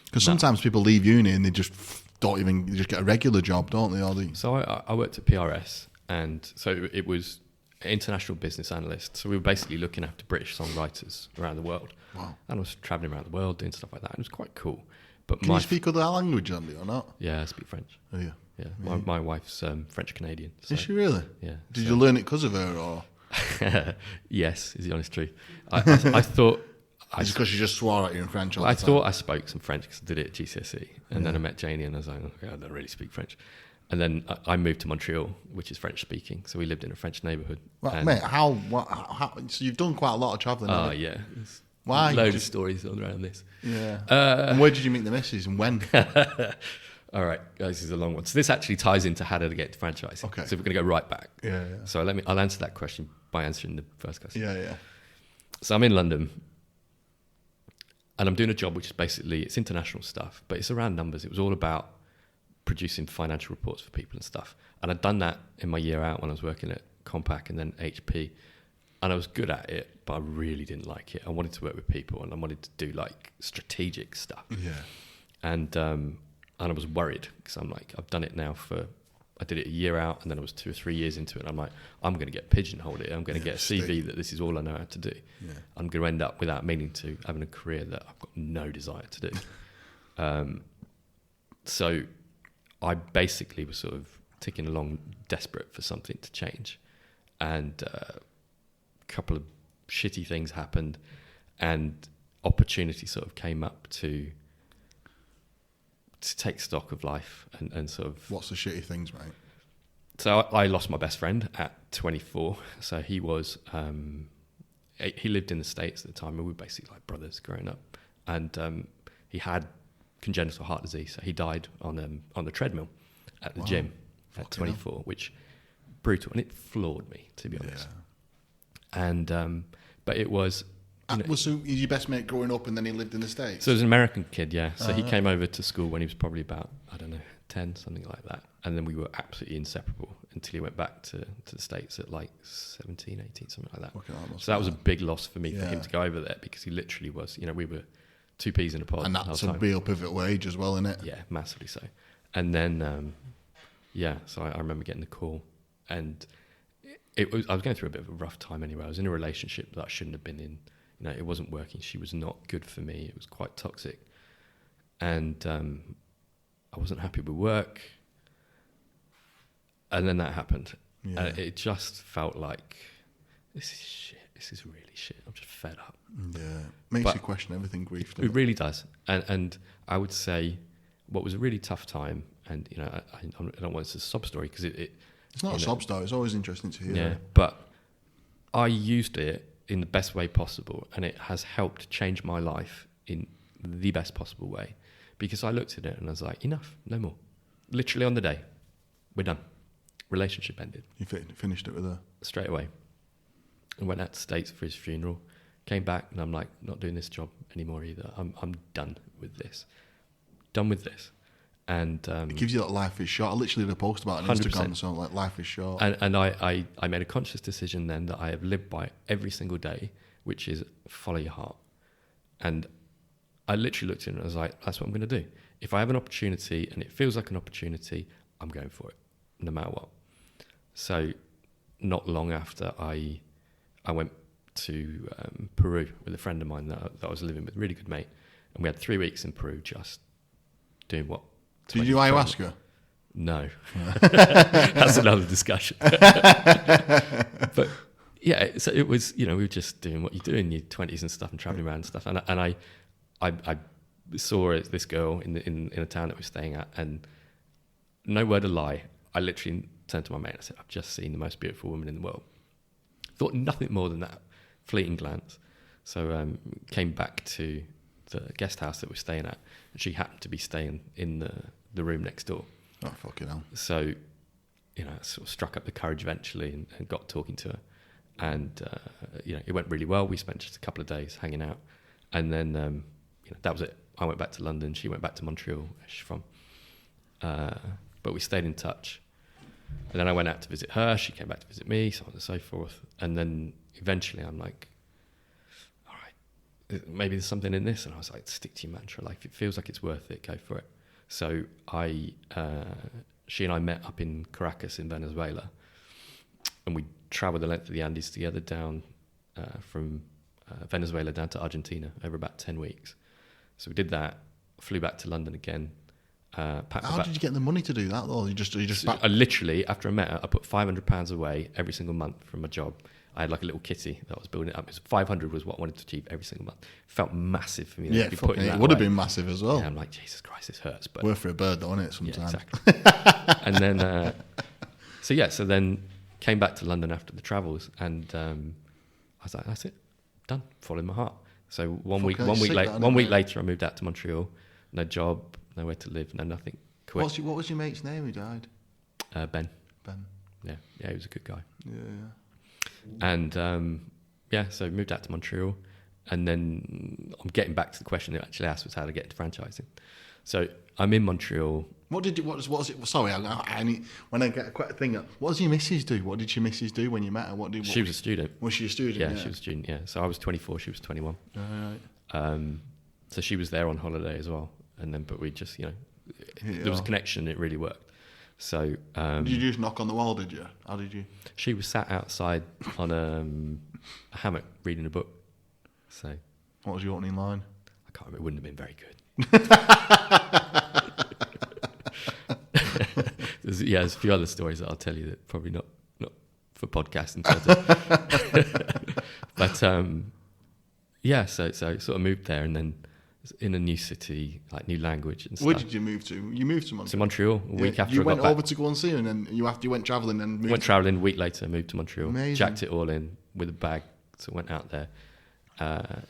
Because sometimes people leave uni and they just get a regular job, don't they? So I worked at PRS, and so it was international business analyst. So we were basically looking after British songwriters around the world. Wow. And I was travelling around the world doing stuff like that. It was quite cool. But Can you speak other language, Andy, or not? Yeah, I speak French. Oh, yeah. Yeah. My wife's French-Canadian. So, is she really? Yeah. Did you learn it because of her, or? Yes, is the honest truth. I thought... It's because she just swore at you in French all the time. I thought I spoke some French because I did it at GCSE. And then I met Janie and I was like, okay, I don't really speak French. And then I moved to Montreal, which is French speaking. So we lived in a French neighbourhood. Well, mate, how, so you've done quite a lot of travelling. Oh, yeah. Why? Loads of stories all around this. Yeah. And where did you meet the missus and when? All right, guys, this is a long one. So this actually ties into how did I get to franchising. Okay. So we're going to go right back. Yeah. So I'll answer that question by answering the first question. Yeah. So I'm in London. And I'm doing a job which is basically, it's international stuff, but it's around numbers. It was all about producing financial reports for people and stuff. And I'd done that in my year out when I was working at Compaq and then HP. And I was good at it, but I really didn't like it. I wanted to work with people and I wanted to do like strategic stuff. Yeah. And I was worried because I'm like, I've done it now I did it a year out and then I was 2 or 3 years into it. And I'm like, I'm going to get pigeonholed here. I'm going to get a CV that this is all I know how to do. Yeah. I'm going to end up without meaning to having a career that I've got no desire to do. So I basically was sort of ticking along desperate for something to change. And a couple of shitty things happened and opportunity sort of came up to take stock of life and sort of... What's the shitty things, mate? So I lost my best friend at 24. So he was... he lived in the States at the time and we were basically like brothers growing up. And he had congenital heart disease. So he died on the treadmill at the gym. at 24, which brutal, and it floored me, to be honest. And but it was. So your best mate growing up, and then he lived in the States? So he was an American kid, yeah. So he came over to school when he was probably about, I don't know, 10, something like that. And then we were absolutely inseparable until he went back to the States at like 17, 18, something like that. Okay, so that was a big loss for me, for him to go over there, because he literally was, we were two peas in a pod. And that's a real pivotal age as well, isn't it? Yeah, massively so. And then, so I remember getting the call, and I was going through a bit of a rough time anyway. I was in a relationship that I shouldn't have been in. It wasn't working. She was not good for me. It was quite toxic. And I wasn't happy with work. And then that happened. Yeah. And it just felt like, this is shit. This is really shit. I'm just fed up. Yeah. Makes you question everything, grief. It really does. And I would say what was a really tough time, and, I don't want this as a sob story, because it's not a sob story. It's always interesting to hear. Yeah, but I used it in the best way possible, and it has helped change my life in the best possible way, because I looked at it and I was like, enough, no more. Literally on the day, we're done. Relationship ended. You finished it with her? Straight away. I went out to States for his funeral, came back, and I'm like, not doing this job anymore either. I'm done with this. Done with this. And it gives you that life is short. I literally did a post about it on 100%. Instagram, so like, life is short. And I made a conscious decision then that I have lived by every single day, which is follow your heart. And I literally looked at it and I was like, that's what I'm going to do. If I have an opportunity and it feels like an opportunity, I'm going for it, no matter what. So not long after I went to Peru with a friend of mine that I was living with, a really good mate. And we had 3 weeks in Peru just doing what? Did you ayahuasca? No. That's another discussion. But yeah, so it was, we were just doing what you do in your 20s and stuff, and traveling around and stuff. And I saw this girl in a town that we were staying at, and no word of lie, I literally turned to my mate and I said, I've just seen the most beautiful woman in the world. Thought nothing more than that, fleeting glance. So came back to the guest house that we're staying at, and she happened to be staying in the room next door. Oh, fucking hell. So, I sort of struck up the courage eventually and got talking to her. And, it went really well. We spent just a couple of days hanging out. And then, that was it. I went back to London. She went back to Montreal, where she's from. But we stayed in touch. And then I went out to visit her. She came back to visit me, so on and so forth. And then eventually I'm like, all right, maybe there's something in this. And I was like, stick to your mantra. Like, if it feels like it's worth it, go for it. So she and I met up in Caracas in Venezuela, and we travelled the length of the Andes together down from Venezuela down to Argentina over about 10 weeks. So we did that, flew back to London again. How did you get the money to do that though? You just I literally, after I met her, I put £500 away every single month from my job. I had like a little kitty that I was building up. 500 was what I wanted to achieve every single month. Felt massive for me. Yeah, it would have been massive as well. Yeah, I'm like, Jesus Christ, this hurts. But worth for a bird though, isn't it, sometimes? Yeah, exactly. And then, so then came back to London after the travels, and I was like, that's it, done, following my heart. So one week later, I moved out to Montreal. No job, nowhere to live, no nothing. Quit. What was your mate's name who died? Ben. Ben. Yeah, he was a good guy. Yeah. And so moved out to Montreal, and then I'm getting back to the question that actually asked was how to get into franchising. So I'm in Montreal. What was it? Sorry, when I get quite a thing. What does your missus do? What did your missus do when you met her? She was a student. Was she a student? Yeah, she was a student. Yeah, so I was 24, she was 21. Right. So she was there on holiday as well, and then but we just there was a connection. It really worked. So did you just knock on the wall? Did you? How did you? She was sat outside on a hammock reading a book. So what was your opening line? I can't remember. It wouldn't have been very good. There's a few other stories that I'll tell you that probably not for podcasting. But so sort of moved there, and then in a new city, like new language and stuff. Where did you move to? You moved to Montreal. To Montreal a week after you I got went back. over to go and see her, and then you went travelling and moved. Went travelling a week later, moved to Montreal. Amazing. Jacked it all in with a bag, so went out there.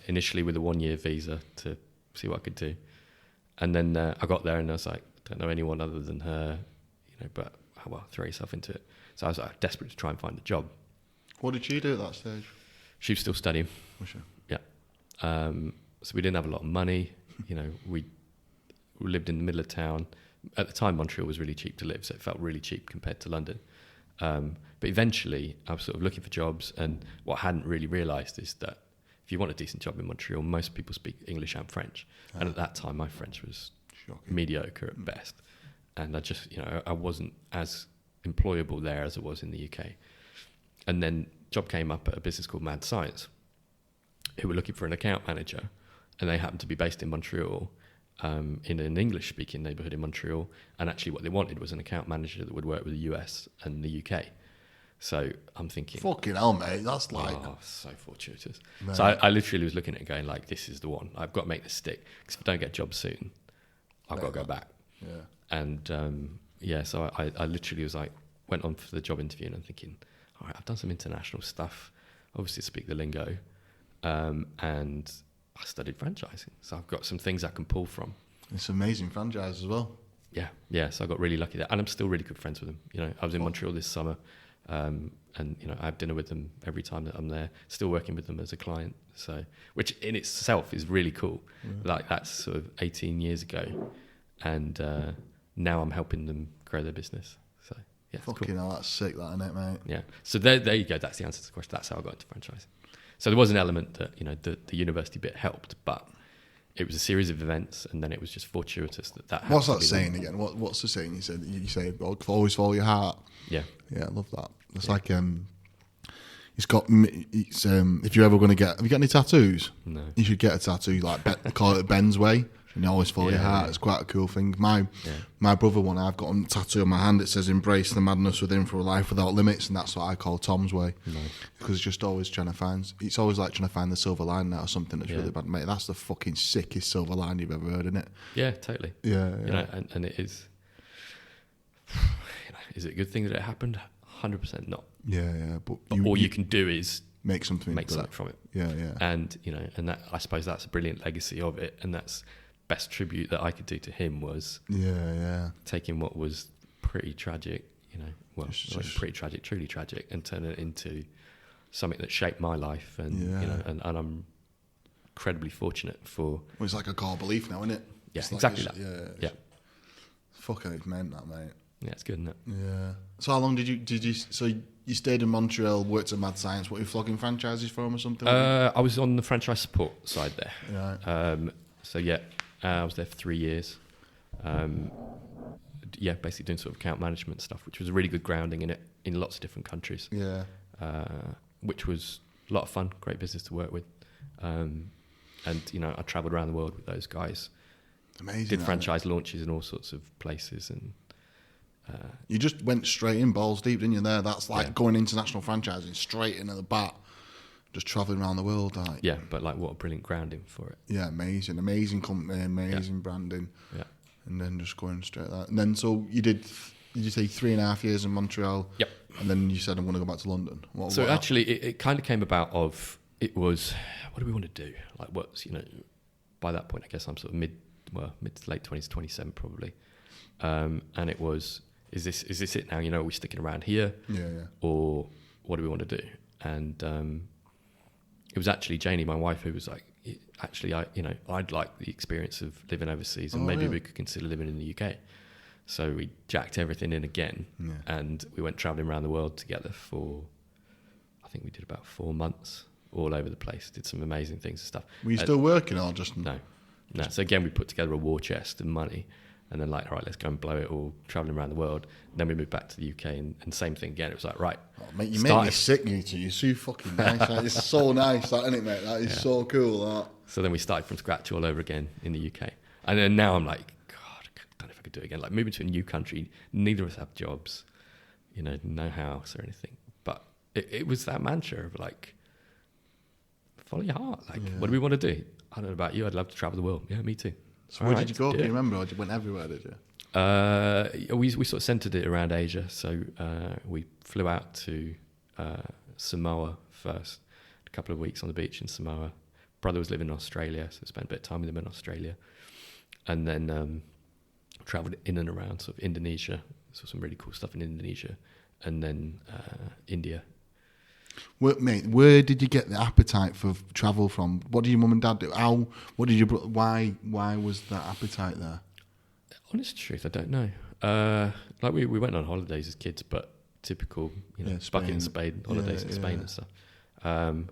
Initially with a 1-year visa to see what I could do, and then I got there and I was like, I don't know anyone other than her, but I oh, well, throw yourself into it. So I was like, desperate to try and find a job. What did she do at that stage? She was still studying. Was she? Yeah. So we didn't have a lot of money. You know, we lived in the middle of town. At the time, Montreal was really cheap to live, so it felt really cheap compared to London. But eventually, I was sort of looking for jobs, and what I hadn't really realised is that if you want a decent job in Montreal, most people speak English and French. And at that time, my French was Shocking. mediocre at best. And I just, you know, I wasn't as employable there as I was in the UK. And then job came up at a business called Mad Science, who were looking for an account manager, and they happened to be based in Montreal, in an English-speaking neighbourhood in Montreal. And actually what they wanted was an account manager that would work with the US and the UK. So I'm thinking... Fucking hell, mate. That's like... Oh, so fortuitous. Man. So I literally was looking at it going like, this is the one. I've got to make this stick. Because if I don't get a job soon, I've got to go back. Yeah. And so I literally was like, went on for the job interview and I'm thinking, all right, I've done some international stuff. Obviously speak the lingo. And I studied franchising. So I've got some things I can pull from. It's an amazing franchise as well. Yeah. So I got really lucky there. And I'm still really good friends with them. You know, I was in Montreal this summer. And, you know, I have dinner with them every time that I'm there, still working with them as a client. So, which in itself is really cool. Yeah. Like that's sort of 18 years ago. And now I'm helping them grow their business. So, yeah. Fucking cool. hell, that's sick, that, isn't it, mate? Yeah. So there you go. That's the answer to the question. That's how I got into franchising. So there was an element that, you know, the university bit helped, but it was a series of events, and then it was just fortuitous that What's that saying again? What's the saying? You say always follow your heart. Yeah, I love that. It's like if you're ever going to have you got any tattoos? No. You should get a tattoo like call it Ben's way. And always follow your heart. It's quite a cool thing. My brother one, I've got a tattoo on my hand. It says "Embrace the madness within for a life without limits," and that's what I call Tom's way. Nice. Because it's just always trying to find. It's always like trying to find the silver lining out of something that's really bad, mate. That's the fucking sickest silver line you've ever heard, isn't it? Yeah, totally. Yeah. You know, and it is. You know, is it a good thing that it happened? 100% not. Yeah. But all you can do is make something from it. Yeah. And you know, and that I suppose that's a brilliant legacy of it, and that's. Best tribute that I could do to him was taking what was pretty tragic, you know, pretty tragic, truly tragic, and turning it into something that shaped my life, and you know, and I'm incredibly fortunate for. Well, it's like a core belief now, isn't it? Yeah, it's exactly like that. Yeah. Fucking it's meant that, mate. Yeah, it's good, isn't it? Yeah. So how long did you? So you stayed in Montreal, worked at Mad Science. What, were you flogging franchises for them or something? I was on the franchise support side there. Yeah. So yeah. I was there for 3 years. Basically doing sort of account management stuff, which was a really good grounding in it in lots of different countries. Yeah. Which was a lot of fun, great business to work with. And, you know, I travelled around the world with those guys. Amazing. Did franchise launches in all sorts of places. And you just went straight in, balls deep, didn't you, there? That's like going international franchising, straight into the bat. Just travelling around the world, like. Yeah, but like what a brilliant grounding for it. Yeah, amazing company, amazing branding. Yeah. And then just going straight at that. And then so did you say 3.5 years in Montreal? Yep. And then you said, I'm going to go back to London. Actually, it kind of came about it was, what do we want to do? Like what's, you know, by that point, I guess I'm sort of mid to late 20s, 27 probably. And it was, is this it now? You know, are we sticking around here? Yeah. Or what do we want to do? And it was actually Janie, my wife, who was like, actually, I'd like the experience of living overseas, and maybe we could consider living in the UK. So we jacked everything in again, and we went travelling around the world together for, I think we did about 4 months, all over the place. Did some amazing things and stuff. Were you still working or just no? So again, we put together a war chest and money. And then like, all right, let's go and blow it all, travelling around the world. And then we moved back to the UK, and same thing again. It was like, right. Oh, mate, you make me sick, you two. You're so fucking nice. Like, it's so nice, that, isn't it, mate? That is so cool, that. So then we started from scratch all over again in the UK. And then now I'm like, God, I don't know if I could do it again. Like moving to a new country, neither of us have jobs, you know, no house or anything. But it was that mantra of like, follow your heart. Like, what do we want to do? I don't know about you. I'd love to travel the world. Yeah, me too. So where did you go? Can you remember? Or you went everywhere, did you? We sort of centred it around Asia. So we flew out to Samoa first, a couple of weeks on the beach in Samoa. Brother was living in Australia, so I spent a bit of time with him in Australia. And then travelled in and around sort of Indonesia, saw some really cool stuff in Indonesia, and then India. Where did you get the appetite for travel from? What did your mum and dad do? Why was that appetite there? Honest truth, I don't know. Like we went on holidays as kids, but typical, bucket and spade holidays in Spain and stuff. And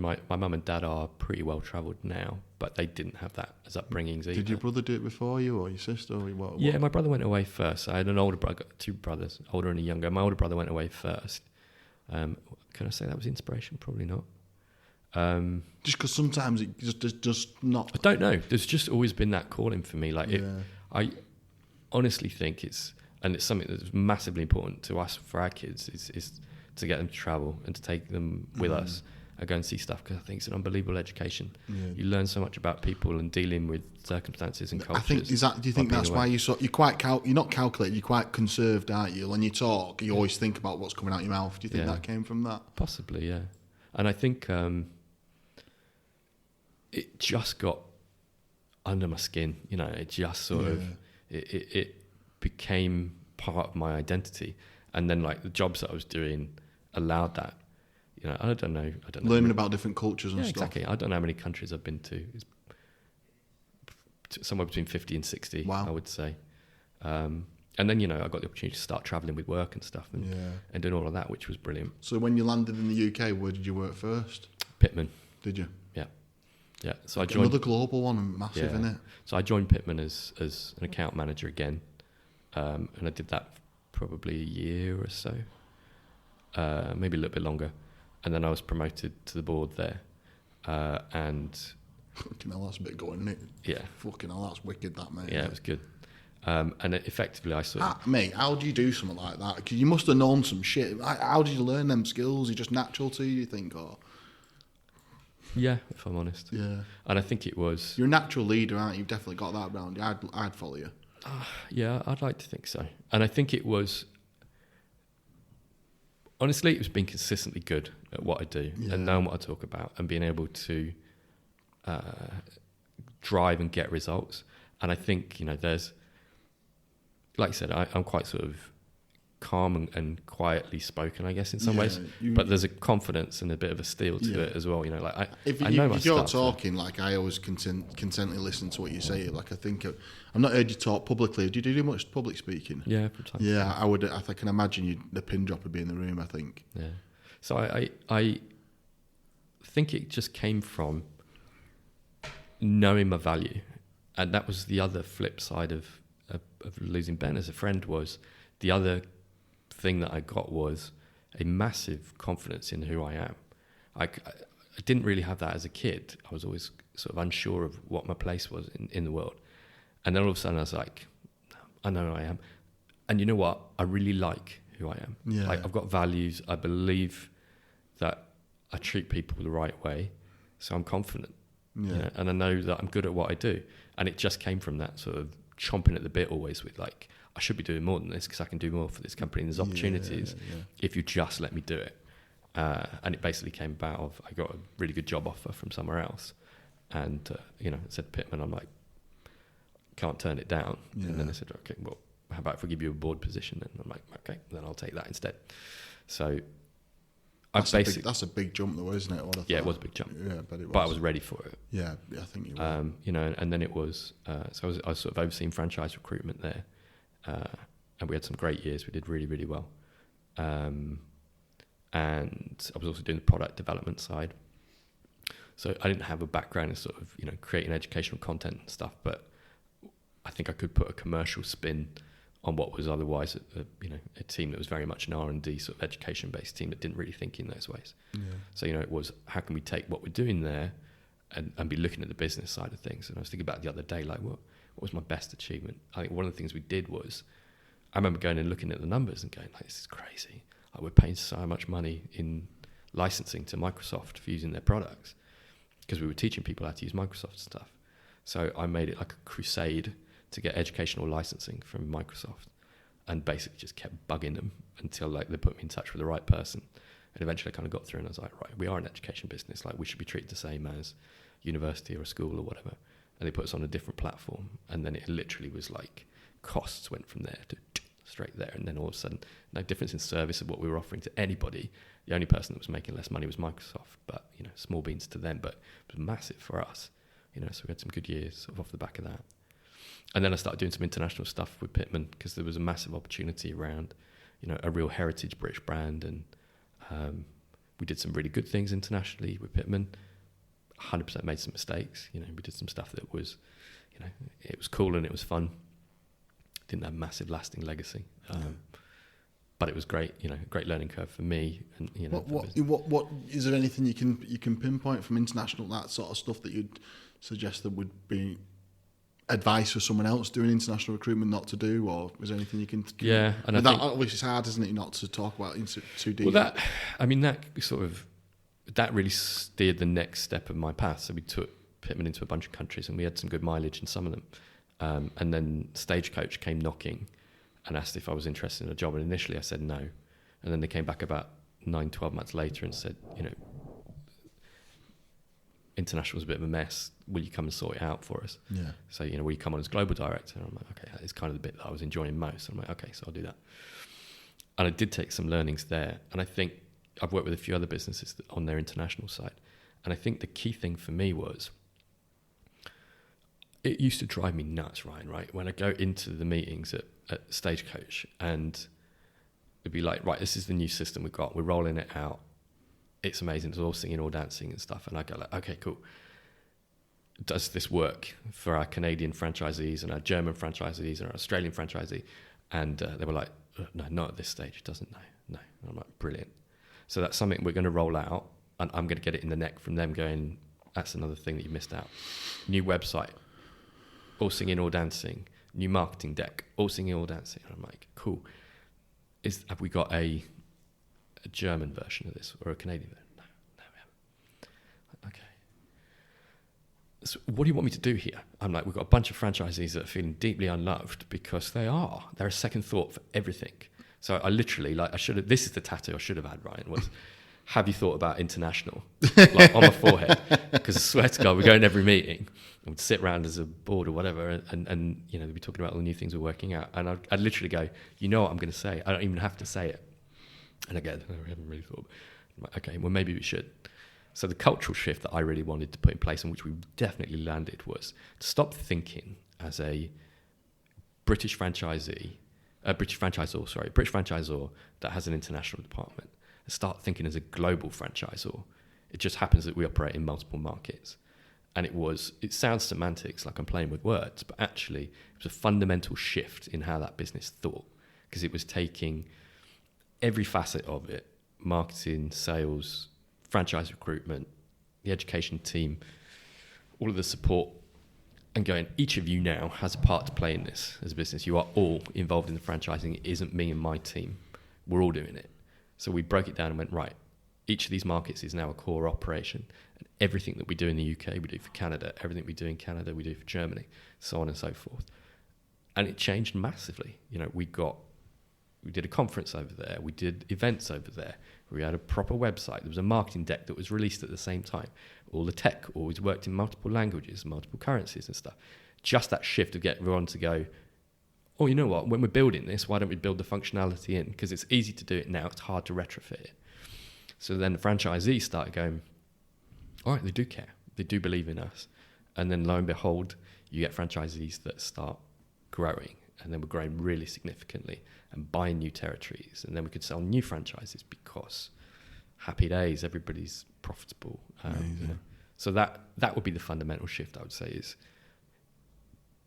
my mum and dad are pretty well travelled now, but they didn't have that as upbringings either. Did your brother do it before you, or your sister, or what? Yeah, my brother went away first. I had an older brother. I got two brothers, older and a younger. My older brother went away first. Can I say that was inspiration? Probably not. Just because sometimes it just not. I don't know. There's just always been that calling for me. I honestly think it's something that's massively important to us for our kids is to get them to travel and to take them with us and go and see stuff, because I think it's an unbelievable education. Yeah. You learn so much about people and dealing with circumstances and cultures. I think do you think that's why you're quite you're not calculated, you're quite conserved, aren't you? When you talk, you always think about what's coming out your mouth. Do you think that came from that? Possibly, yeah. And I think it just got under my skin. It just sort of it became part of my identity, and then like the jobs that I was doing allowed that. I don't know. Learning about different cultures and stuff. Exactly. I don't know how many countries I've been to. It's somewhere between 50 and 60, I would say. And then, I got the opportunity to start travelling with work and stuff and doing all of that, which was brilliant. So when you landed in the UK, where did you work first? Pitman. Did you? Yeah. Yeah. So I joined another global one, massive, isn't it? So I joined Pitman as an account manager again. And I did that probably a year or so, maybe a little bit longer. And then I was promoted to the board there. And fucking hell, that's a bit going, isn't it? Yeah. Fucking hell, that's wicked, that, mate. Yeah, it was good. And effectively, I sort of... Mate, how do you do something like that? Because you must have known some shit. How did you learn them skills? Are you just natural to you think, or...? Yeah, if I'm honest. Yeah. And I think it was... You're a natural leader, aren't you? You've definitely got that around you. I'd follow you. Yeah, I'd like to think so. And I think it was... Honestly, it was being consistently good at what I do and knowing what I talk about and being able to drive and get results. And I think, there's... Like I said, I'm quite sort of calm and quietly spoken, I guess, in some ways. But there's a confidence and a bit of a steel to it as well. If you're talking, like I always consently listen to what you say. Like I think I've not heard you talk publicly. Do you do much public speaking? Yeah, from time. Yeah, I would. I can imagine the pin drop would be in the room. I think. Yeah. So I think it just came from knowing my value, and that was the other flip side of losing Ben as a friend. Was the other thing that I got was a massive confidence in who I am. I didn't really have that as a kid. I was always sort of unsure of what my place was in the world. And then all of a sudden I was like, I know who I am. And you know what? I really like who I am. Yeah. Like I've got values. I believe that I treat people the right way. So I'm confident. Yeah. And I know that I'm good at what I do. And it just came from that sort of chomping at the bit always with like, I should be doing more than this because I can do more for this company and there's opportunities if you just let me do it. And it basically came about of I got a really good job offer from somewhere else and, it said Pitman, I'm like, can't turn it down. Yeah. And then they said, okay, well, how about if we give you a board position? And I'm like, okay, then I'll take that instead. So that's a big jump though, isn't it? Yeah, it was a big jump. Yeah, but it was. But I was ready for it. Yeah, I think you were. And then it was, so I was sort of overseeing franchise recruitment there. And we had some great years. We did really, really well. And I was also doing the product development side. So I didn't have a background in sort of, creating educational content and stuff, but I think I could put a commercial spin on what was otherwise a team that was very much an R&D sort of education-based team that didn't really think in those ways. Yeah. So, it was how can we take what we're doing there and be looking at the business side of things. And I was thinking about it the other day, like what was my best achievement? I think one of the things we did was, I remember going and looking at the numbers and going, like, this is crazy. Like, we're paying so much money in licensing to Microsoft for using their products because we were teaching people how to use Microsoft stuff. So I made it like a crusade to get educational licensing from Microsoft and basically just kept bugging them until like they put me in touch with the right person. And eventually I kind of got through and I was like, right, we are an education business. Like we should be treated the same as university or a school or whatever. And they put us on a different platform. And then it literally was like costs went from there to straight there. And then all of a sudden, no difference in service of what we were offering to anybody. The only person that was making less money was Microsoft, but small beans to them, but it was massive for us. So we had some good years sort of off the back of that. And then I started doing some international stuff with Pitman because there was a massive opportunity around, a real heritage British brand. And we did some really good things internationally with Pitman. 100% made some mistakes. We did some stuff that was, it was cool and it was fun. Didn't have massive lasting legacy. But it was great, great learning curve for me. And what is there anything you can pinpoint from international, that sort of stuff, that you'd suggest that would be advice for someone else doing international recruitment not to do, or is there anything you can? Yeah, and that obviously it's hard, isn't it, not to talk about too deep. Well, that really steered the next step of my path. So we took Pitman into a bunch of countries, and we had some good mileage in some of them. And then Stagecoach came knocking and asked if I was interested in a job, and initially I said no. And then they came back about 9-12 months later and said, international was a bit of a mess. Will you come and sort it out for us? Yeah. So, will you come on as global director? And I'm like, okay, that is kind of the bit that I was enjoying most. I'm like, okay, so I'll do that. And I did take some learnings there. And I think I've worked with a few other businesses on their international side. And I think the key thing for me was, it used to drive me nuts, Ryan, right? When I go into the meetings at Stagecoach and it'd be like, right, this is the new system we've got. We're rolling it out. It's amazing. It's all singing, all dancing and stuff. And I go like, okay, cool. Does this work for our Canadian franchisees and our German franchisees and our Australian franchisee? And they were like, no, not at this stage. It doesn't, no. And I'm like, brilliant. So that's something we're going to roll out, and I'm going to get it in the neck from them going, that's another thing that you missed out. New website, all singing, all dancing. New marketing deck, all singing, all dancing. And I'm like, cool. Have we got a German version of this or a Canadian version? No, we haven't. Okay. So what do you want me to do here? I'm like, we've got a bunch of franchisees that are feeling deeply unloved because they're a second thought for everything. So I literally, this is the tattoo I should have had, Ryan, was, have you thought about international? On my forehead. Because I swear to God, we go in every meeting and we'd sit around as a board or whatever and they'd be talking about all the new things we're working out. And I'd literally go, you know what I'm going to say? I don't even have to say it. And again, I haven't really thought. I'm like, okay, well, maybe we should. So the cultural shift that I really wanted to put in place, and which we definitely landed, was to stop thinking as a British franchisor that has an international department, and start thinking as a global franchisor. It just happens that we operate in multiple markets. And it sounds semantics, like I'm playing with words, but actually it was a fundamental shift in how that business thought, because it was taking every facet of it, marketing, sales, franchise recruitment, the education team, all of the support, and going, each of you now has a part to play in this as a business. You are all involved in the franchising. It isn't me and my team. We're all doing it. So we broke it down and went, right, each of these markets is now a core operation. And everything that we do in the UK, we do for Canada. Everything we do in Canada, we do for Germany, so on and so forth. And it changed massively. We did a conference over there. We did events over there. We had a proper website. There was a marketing deck that was released at the same time. All the tech always worked in multiple languages, multiple currencies and stuff. Just that shift of getting everyone to go, oh, you know what? When we're building this, why don't we build the functionality in? Because it's easy to do it now. It's hard to retrofit it. So then the franchisees started going, all right, they do care. They do believe in us. And then lo and behold, you get franchisees that start growing. And then we're growing really significantly and buying new territories. And then we could sell new franchises because happy days, everybody's profitable. So that would be the fundamental shift, I would say, is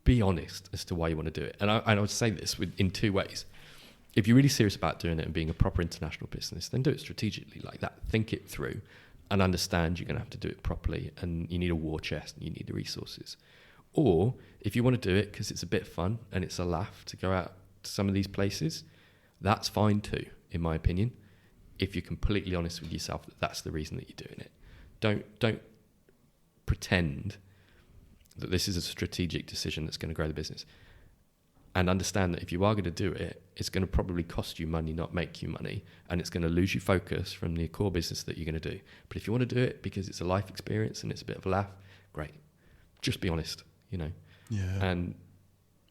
be honest as to why you want to do it. And I would say this in two ways. If you're really serious about doing it and being a proper international business, then do it strategically like that. Think it through and understand you're going to have to do it properly, and you need a war chest and you need the resources. Or if you want to do it because it's a bit fun and it's a laugh to go out to some of these places, that's fine too, in my opinion, if you're completely honest with yourself that that's the reason that you're doing it. Don't pretend that this is a strategic decision that's going to grow the business. And understand that if you are going to do it, it's going to probably cost you money, not make you money. And it's going to lose you focus from the core business that you're going to do. But if you want to do it because it's a life experience and it's a bit of a laugh, great. Just be honest, Yeah. And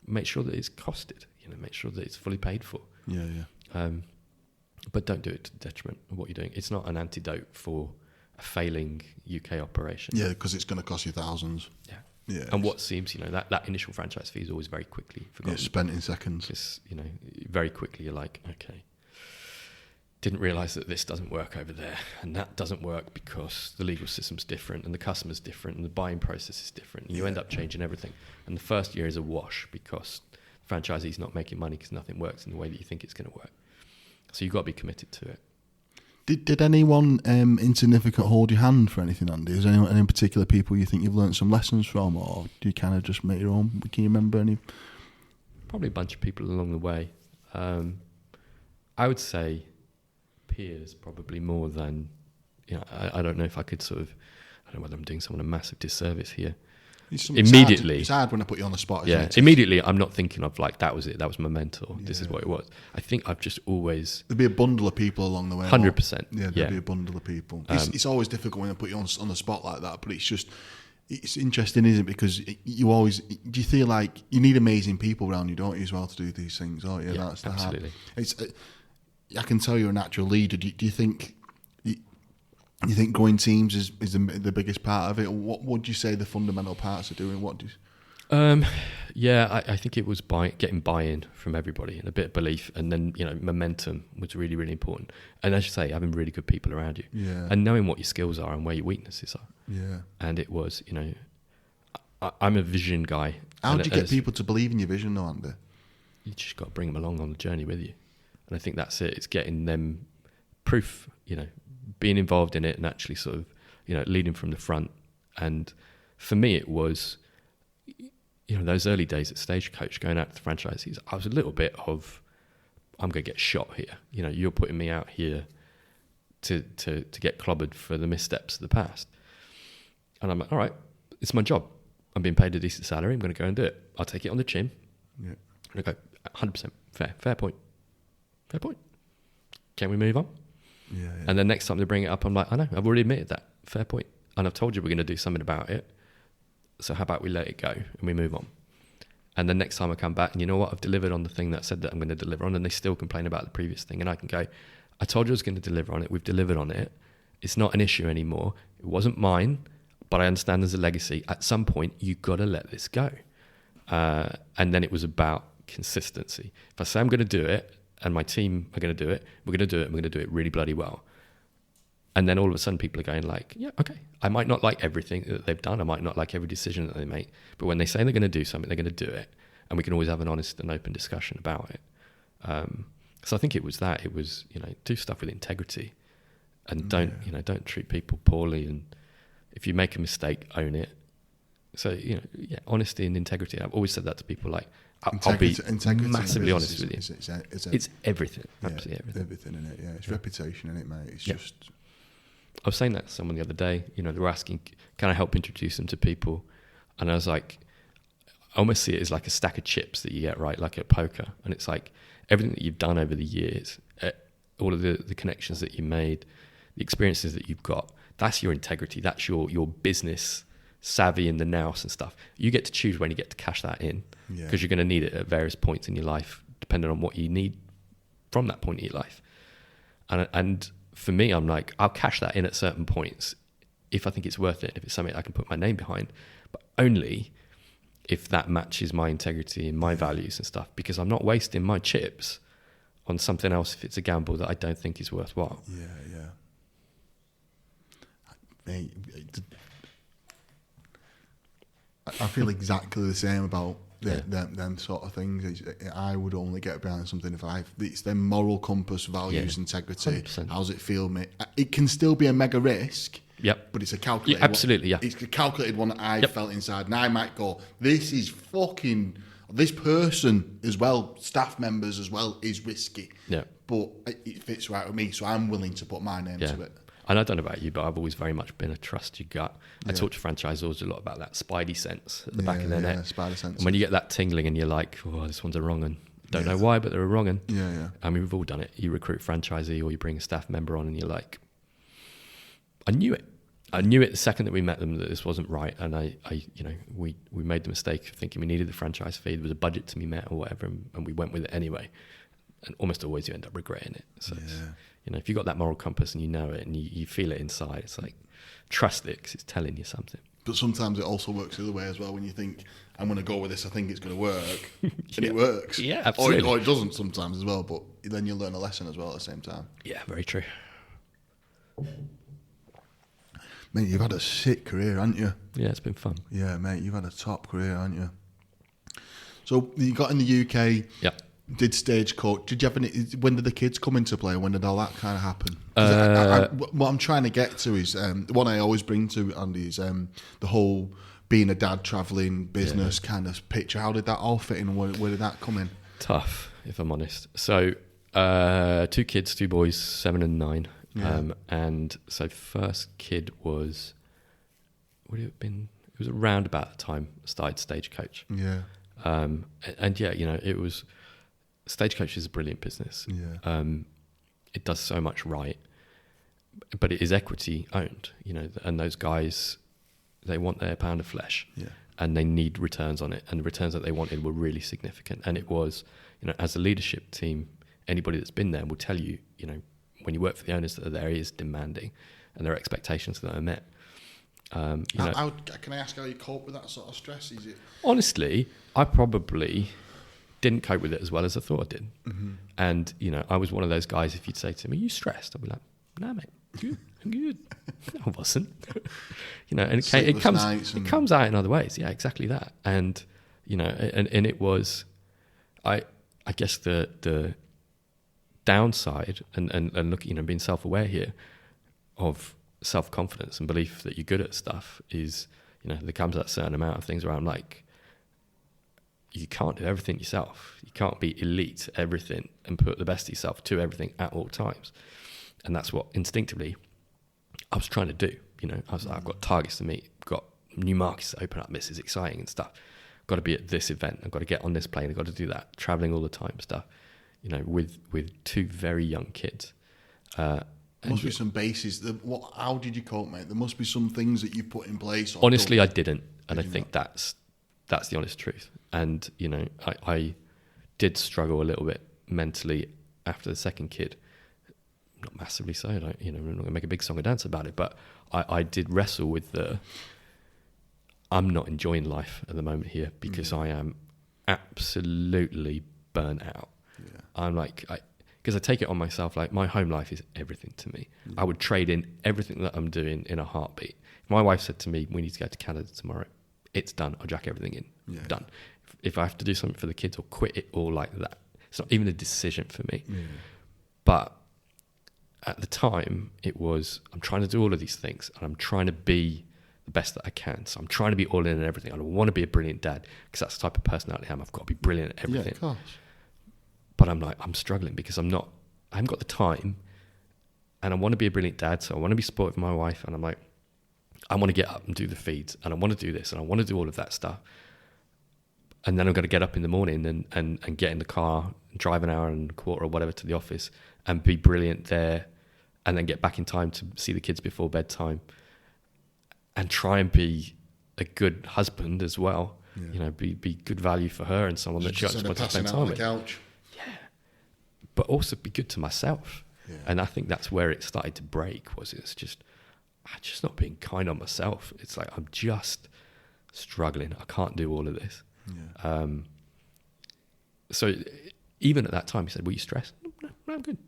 make sure that it's costed. Make sure that it's fully paid for. Yeah. But don't do it to the detriment of what you're doing. It's not an antidote for a failing UK operation. Yeah, because it's going to cost you thousands. Yeah. Yeah. And what seems, that initial franchise fee is always very quickly forgotten. Yeah, spent in seconds. Because, very quickly you're like, okay, didn't realise that this doesn't work over there, and that doesn't work because the legal system's different, and the customer's different, and the buying process is different, and you end up changing everything. And the first year is a wash because the franchisee's not making money because nothing works in the way that you think it's going to work. So you've got to be committed to it. Did anyone insignificant hold your hand for anything, Andy? Is there any particular people you think you've learned some lessons from, or do you kind of just make your own? Can you remember any? Probably a bunch of people along the way. I would say peers probably more than, I don't know if I could I don't know whether I'm doing someone a massive disservice here. Immediately, it's hard when I put you on the spot. Yeah, immediately I'm not thinking of like that was it. That was my mentor. This is what it was. I think I've just always there'd be a bundle of people along the way. 100%. Yeah, there'd be a bundle of people. It's always difficult when I put you on the spot like that, but it's interesting, isn't it? Because do you feel like you need amazing people around you, don't you, as well, to do these things? Oh yeah, that's the absolutely. I can tell you're a natural leader. Do you think? You think growing teams is the biggest part of it? Or what would you say the fundamental parts are doing? What do you... I think it was getting buy-in from everybody and a bit of belief, and then momentum was really, really important. And as you say, having really good people around you, and knowing what your skills are and where your weaknesses are. Yeah. And it was, I'm a vision guy. How do you get people to believe in your vision, though, Andy? You just got to bring them along on the journey with you, and I think that's it. It's getting them proof, being involved in it and actually sort of, leading from the front. And for me, it was, those early days at Stagecoach going out to the franchisees, I was a little bit of, I'm going to get shot here. You're putting me out here to get clobbered for the missteps of the past. And I'm like, all right, it's my job. I'm being paid a decent salary. I'm going to go and do it. I'll take it on the chin. Yeah. And I go, 100% fair point. Fair point. Can we move on? Yeah. And then next time they bring it up, I'm like, I know, I've already admitted that. Fair point. And I've told you we're going to do something about it. So how about we let it go and we move on? And then next time I come back and you know what, I've delivered on the thing that I said that I'm going to deliver on, and they still complain about the previous thing. And I can go, I told you I was going to deliver on it. We've delivered on it. It's not an issue anymore. It wasn't mine, but I understand there's a legacy. At some point, you've got to let this go. And then it was about consistency. If I say I'm going to do it, and my team are going to do it, we're going to do it, and we're going to do it really bloody well. And then all of a sudden people are going like, yeah, okay, I might not like everything that they've done, I might not like every decision that they make, but when they say they're going to do something, they're going to do it. And we can always have an honest and open discussion about it. So I think it was that. It was, do stuff with integrity, and don't treat people poorly. And if you make a mistake, own it. So, honesty and integrity. I've always said that to people, like, I'll be massively honest with you. It's everything. Absolutely everything. Everything in it, yeah. It's reputation in it, mate. It's just... I was saying that to someone the other day. They were asking, can I help introduce them to people? And I was like, I almost see it as like a stack of chips that you get, right? Like at poker. And it's like everything that you've done over the years, all of the connections that you made, the experiences that you've got, that's your integrity. That's your business savvy in the nous and stuff. You get to choose when you get to cash that in, because you're going to need it at various points in your life, depending on what you need from that point in your life. And for me, I'm like, I'll cash that in at certain points if I think it's worth it, if it's something I can put my name behind, but only if that matches my integrity and my values and stuff, because I'm not wasting my chips on something else if it's a gamble that I don't think is worthwhile. Yeah. Mate, I feel exactly the same about them sort of things. I would only get behind something if it's their moral compass, values, integrity. 100%. How's it feel, mate? It can still be a mega risk. Yep. But it's a calculated absolutely, one. It's a calculated one that I felt inside. And I might go, this person as well, staff members as well, is risky. Yeah. But it fits right with me, so I'm willing to put my name to it. And I don't know about you, but I've always very much been a trust your gut. I talk to franchisors a lot about that spidey sense at the back of their neck. Spidey sense. And when you get that tingling and you're like, oh, this one's a wrong un. Don't know why, but they're a wrong un. Yeah. I mean, we've all done it. You recruit a franchisee or you bring a staff member on and you're like, I knew it. I knew it the second that we met them that this wasn't right, and we made the mistake of thinking we needed the franchise fee. There was a budget to be met or whatever, and we went with it anyway. And almost always you end up regretting it. So if you got that moral compass and you know it and you feel it inside, it's like trust it because it's telling you something. But sometimes it also works the other way as well. When you think I'm going to go with this, I think it's going to work, and it works. Yeah, absolutely. Or it doesn't sometimes as well. But then you learn a lesson as well at the same time. Yeah, very true. Mate, you've had a sick career, haven't you? Yeah, it's been fun. Yeah, mate, you've had a top career, haven't you? So you got in the UK, did Stagecoach. Did you have any? When did the kids come into play? When did all that kind of happen? What I'm trying to get to is what I always bring to Andy is the whole being a dad, travelling, business kind of picture. How did that all fit in? Where did that come in? Tough, if I'm honest. So 2 kids, 2 boys, 7 and 9. Yeah. And so first kid was, would it have been? It was around about the time I started Stagecoach. Yeah. It was, Stagecoach is a brilliant business. Yeah. It does so much right, but it is equity owned. And those guys, they want their pound of flesh. Yeah. And they need returns on it, and the returns that they wanted were really significant. And it was, as a leadership team, anybody that's been there will tell you, when you work for the owners that are there, it is demanding, and their expectations that are met. Can I ask how you cope with that sort of stress? Is it honestly? I probably didn't cope with it as well as I thought I did. Mm-hmm. And I was one of those guys. If you'd say to me, "Are you stressed?" I'd be like, "No, mate, I'm good." No, I wasn't. And it comes out in other ways. Yeah, exactly that. And and it was, I guess the downside and looking, being self-aware here of self-confidence and belief that you're good at stuff is, there comes that certain amount of things where I'm like, you can't do everything yourself. You can't be elite at everything and put the best of yourself to everything at all times. And that's what instinctively I was trying to do. I was like, I've got targets to meet, got new markets to open up, this is exciting and stuff. Got to be at this event, I've got to get on this plane, I've got to do that, traveling all the time stuff. With 2 very young kids. There must be some bases. How did you cope, mate? There must be some things that you put in place. Honestly, I didn't, and I think that's the honest truth. And I did struggle a little bit mentally after the second kid. Not massively so. I'm not going to make a big song and dance about it, but I did wrestle with I'm not enjoying life at the moment here because I am absolutely burnt out. Yeah. I'm like, because I take it on myself, like my home life is everything to me. Yeah. I would trade in everything that I'm doing in a heartbeat. If my wife said to me, we need to go to Canada tomorrow, it's done. I'll jack everything in. Yeah. Done. If I have to do something for the kids or quit it all like that, it's not even a decision for me. Yeah. But at the time, it was, I'm trying to do all of these things and I'm trying to be the best that I can. So I'm trying to be all in and everything. I want to be a brilliant dad because that's the type of personality I am. I've got to be brilliant at everything. Yeah, of course. But I'm like, I'm struggling because I haven't got the time and I want to be a brilliant dad. So I want to be supportive of my wife. And I'm like, I want to get up and do the feeds and I want to do this and I want to do all of that stuff. And then I'm going to get up in the morning and get in the car, and drive an hour and a quarter or whatever to the office and be brilliant there and then get back in time to see the kids before bedtime and try and be a good husband as well. Yeah. Be good value for her and someone that she wants to spend time with. Couch. But also be good to myself. Yeah. And I think that's where it started to break, I'm just not being kind on myself. It's like, I'm just struggling. I can't do all of this. Yeah. So even at that time, he said, were you stressed? No, I'm good.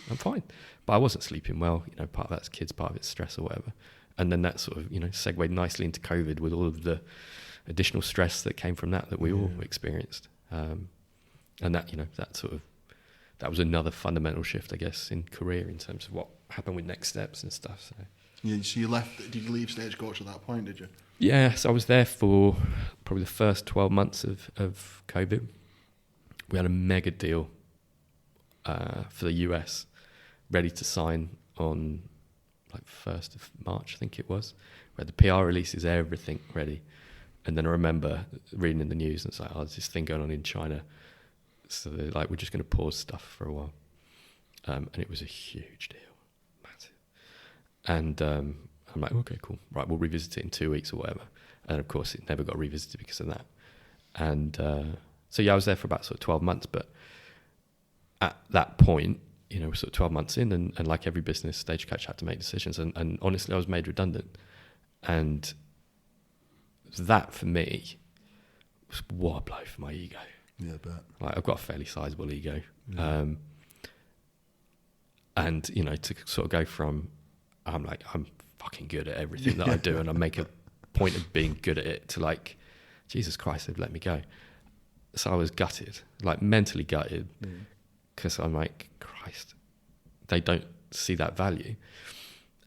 I'm fine. But I wasn't sleeping well. Part of that's kids, part of it's stress or whatever. And then that sort of, segued nicely into COVID with all of the additional stress that came from that we all experienced. And that, that was another fundamental shift, I guess, in career in terms of what happened with next steps and stuff. So. Yeah, so you left, did you leave Stagecoach at that point, did you? Yeah, so I was there for probably the first 12 months of COVID. We had a mega deal for the US, ready to sign on like 1st of March, I think it was. We had the PR releases, everything ready. And then I remember reading in the news, and it's like, there's this thing going on in China. So they're like, we're just going to pause stuff for a while. And it was a huge deal, massive. And I'm like, okay, cool. Right, we'll revisit it in 2 weeks or whatever. And of course, it never got revisited because of that. And so I was there for about sort of 12 months. But at that point, we're sort of 12 months in, and like every business, Stagecoach had to make decisions. And honestly, I was made redundant. And that for me was what a blow for my ego. Yeah, I bet. Like, I've got a fairly sizable ego. Yeah. And, to sort of go from, I'm fucking good at everything that I do, and I make a point of being good at it, to like, Jesus Christ, they've let me go. So I was gutted, like mentally gutted, because I'm like, Christ, they don't see that value.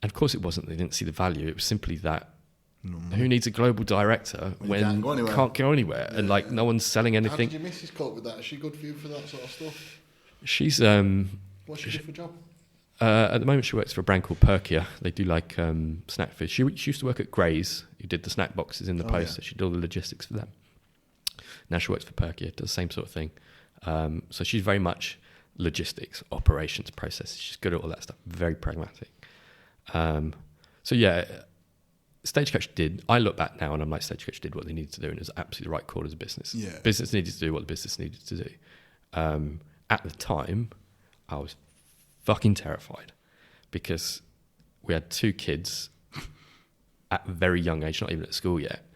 And of course it wasn't, they didn't see the value. It was simply that, who needs a global director when can't go anywhere? And like, no one's selling anything. How did your missus cope with that? Is she good for you for that sort of stuff? She's What's she do for a job? At the moment, she works for a brand called Perkia. They do like snack food. She used to work at Gray's, who did the snack boxes in the post. Yeah. So she did all the logistics for them. Now she works for Perkia, does the same sort of thing. So she's very much logistics, operations, processes. She's good at all that stuff. Very pragmatic. So yeah, Stagecoach did. I look back now and I'm like, Stagecoach did what they needed to do, and it was absolutely the right call as a business. Yeah. Business needed to do what the business needed to do. At the time, I was fucking terrified because we had 2 kids at a very young age, not even at school yet.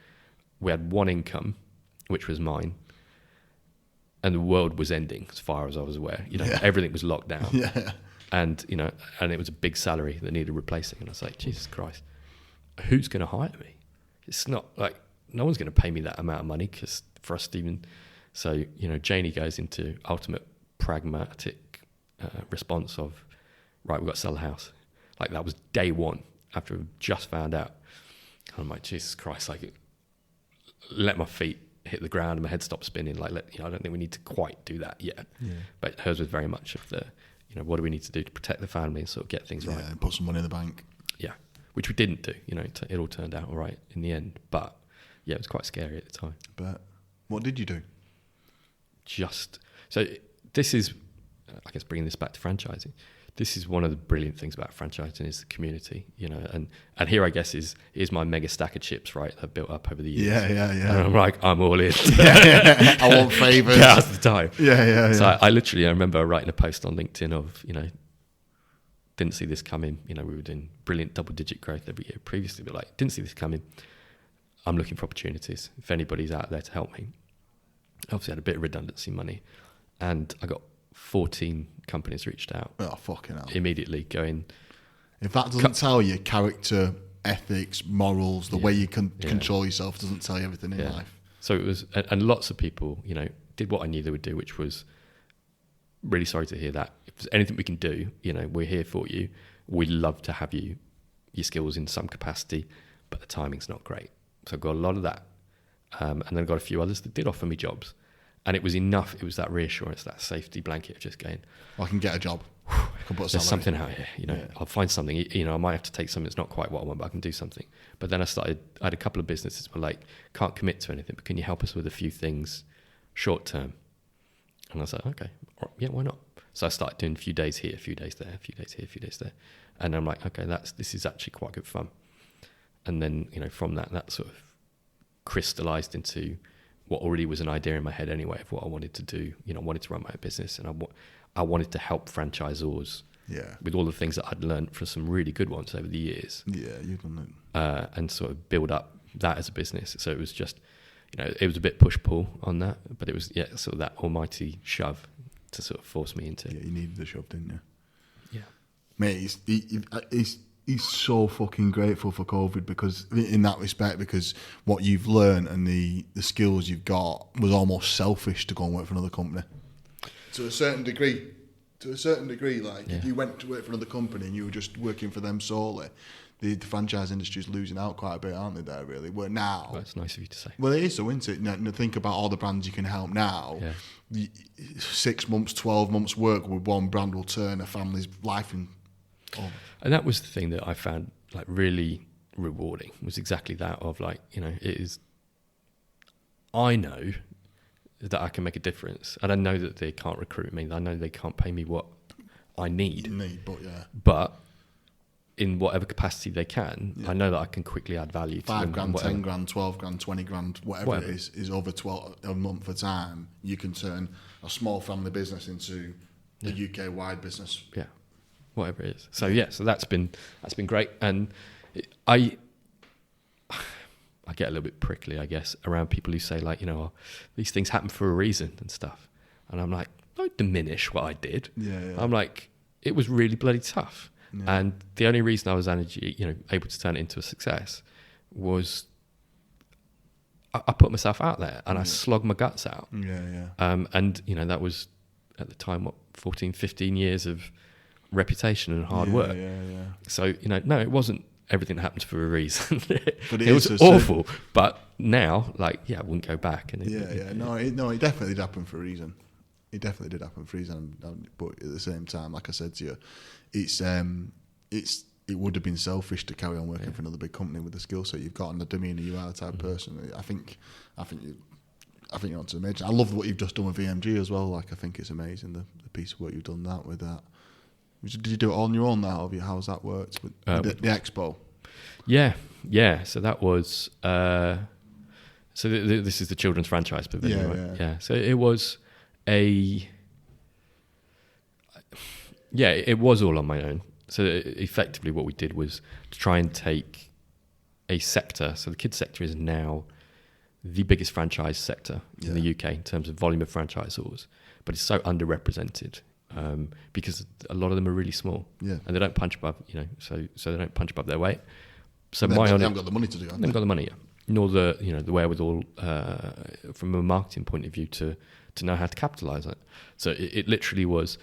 We had one income, which was mine, and the world was ending as far as I was aware. Everything was locked down. Yeah. And, and it was a big salary that needed replacing. And I was like, Jesus Christ, who's going to hire me? It's not like, no one's going to pay me that amount of money because for us to even... So, Janie goes into ultimate pragmatic response of, right, we've got to sell the house. Like, that was day one after we just found out. And I'm like, Jesus Christ, like, let my feet hit the ground and my head stop spinning. Like, I don't think we need to quite do that yet. Yeah. But hers was very much of the, what do we need to do to protect the family and sort of get things right? And put some money in the bank. Yeah. Which we didn't do. It all turned out all right in the end. But yeah, it was quite scary at the time. But what did you do? So this is, I guess, bringing this back to franchising. This is one of the brilliant things about franchising is the community, and here I guess is my mega stack of chips, right? That built up over the years. Yeah. And I'm like, I'm all in. I want favours. Yeah, that's the time. Yeah. So I remember writing a post on LinkedIn of, didn't see this coming. We were doing brilliant double-digit growth every year previously, but like, didn't see this coming. I'm looking for opportunities. If anybody's out there to help me. Obviously, I had a bit of redundancy money, and I got 14 companies reached out. Oh, fucking hell. Immediately going... If that doesn't tell you character, ethics, morals, the way you can control yourself, doesn't tell you everything in life. So it was... And lots of people, did what I knew they would do, which was, really sorry to hear that. If there's anything we can do, we're here for you. We'd love to have your skills in some capacity, but the timing's not great. So I got a lot of that. And then I got a few others that did offer me jobs. And it was enough. It was that reassurance, that safety blanket of just going, I can get a job. There's something out here. I'll find something. I might have to take something that's not quite what I want, but I can do something. But then I had a couple of businesses that were like, can't commit to anything, but can you help us with a few things short term? And I was like, okay, yeah, why not? So I started doing a few days here, a few days there, a few days here, a few days there. And I'm like, okay, this is actually quite good fun. And then, from that sort of crystallized into what already was an idea in my head anyway of what I wanted to do. I wanted to run my own business, and I wanted to help franchisors with all the things that I'd learned from some really good ones over the years. Yeah, you've done it. And sort of build up that as a business. So it was just, it was a bit push-pull on that, but it was, sort of that almighty shove to sort of force me into. Yeah, you needed the shove, didn't you? Yeah. Mate, he's so fucking grateful for COVID because in that respect, because what you've learned and the skills you've got was almost selfish to go and work for another company. To a certain degree, like if you went to work for another company and you were just working for them solely, the franchise industry is losing out quite a bit, aren't they? There really. Where now, well, that's nice of you to say. Well, it is, so isn't it? Now, think about all the brands you can help now. Yeah. 6 months, 12 months work with one brand will turn a family's life in. And that was the thing that I found like really rewarding, was exactly that of like, it is, I know that I can make a difference, and I know that they can't recruit me. I know they can't pay me what I need. But in whatever capacity they can, I know that I can quickly add value to them. 5 grand, 10 grand, 12 grand, 20 grand, whatever it is over 12 a month for time, you can turn a small family business into a UK wide business. Yeah, whatever it is. So so that's been great, and I get a little bit prickly, I guess, around people who say like, these things happen for a reason and stuff, and I'm like, don't diminish what I did. I'm like, it was really bloody tough. And the only reason I was able to turn it into a success was I put myself out there and I slogged my guts out. And that was at the time 14, 15 years of reputation and hard work. So no, it wasn't everything that happens for a reason. But it was awful. But now, I wouldn't go back. And it definitely did happen for a reason. It definitely did happen for a reason, but at the same time, like I said to you, it would have been selfish to carry on working for another big company with the skill set you've got and the demeanour you are type person. I think you're onto amazing. I love what you've just done with VMG as well. I think it's amazing the piece of work you've done with that. Did you do it all on your own now? How's that worked with the expo? Yeah. So that was this is the children's franchise pavilion, right? Yeah. So it was it was all on my own. So effectively what we did was to try and take a sector. So the kids sector is now the biggest franchise sector in the UK in terms of volume of franchisors, but it's so underrepresented because a lot of them are really small and they don't punch above, so they don't punch above their weight. So they haven't got the money to do it. They haven't got the money, nor the wherewithal from a marketing point of view to know how to capitalise it. So it literally was,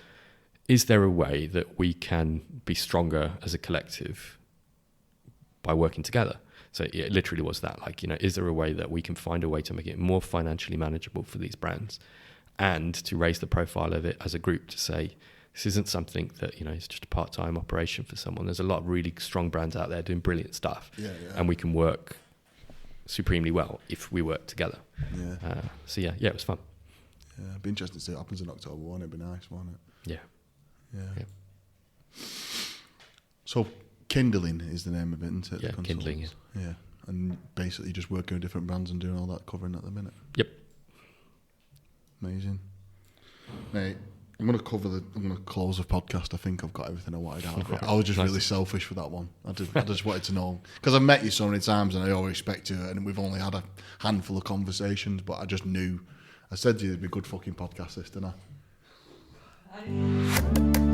is there a way that we can be stronger as a collective by working together? So it literally was that, is there a way that we can find a way to make it more financially manageable for these brands and to raise the profile of it as a group to say, this isn't something that, is just a part-time operation for someone. There's a lot of really strong brands out there doing brilliant stuff and we can work supremely well if we work together. It was fun. Yeah, it'd be interesting to see what happens in October, won't it? It'd be nice, won't it? Yeah. So, Kindling is the name of it, isn't it? Yeah, Kindling, yeah. And basically just working with different brands and doing all that covering at the minute. Yep. Amazing. Mate, I'm going to close the podcast. I think I've got everything I wanted out of it. I was just really selfish for that one. I just wanted to know. Because I've met you so many times and I always respect you and we've only had a handful of conversations, but I just knew. I said to you it'd be a good fucking podcast, this, didn't I?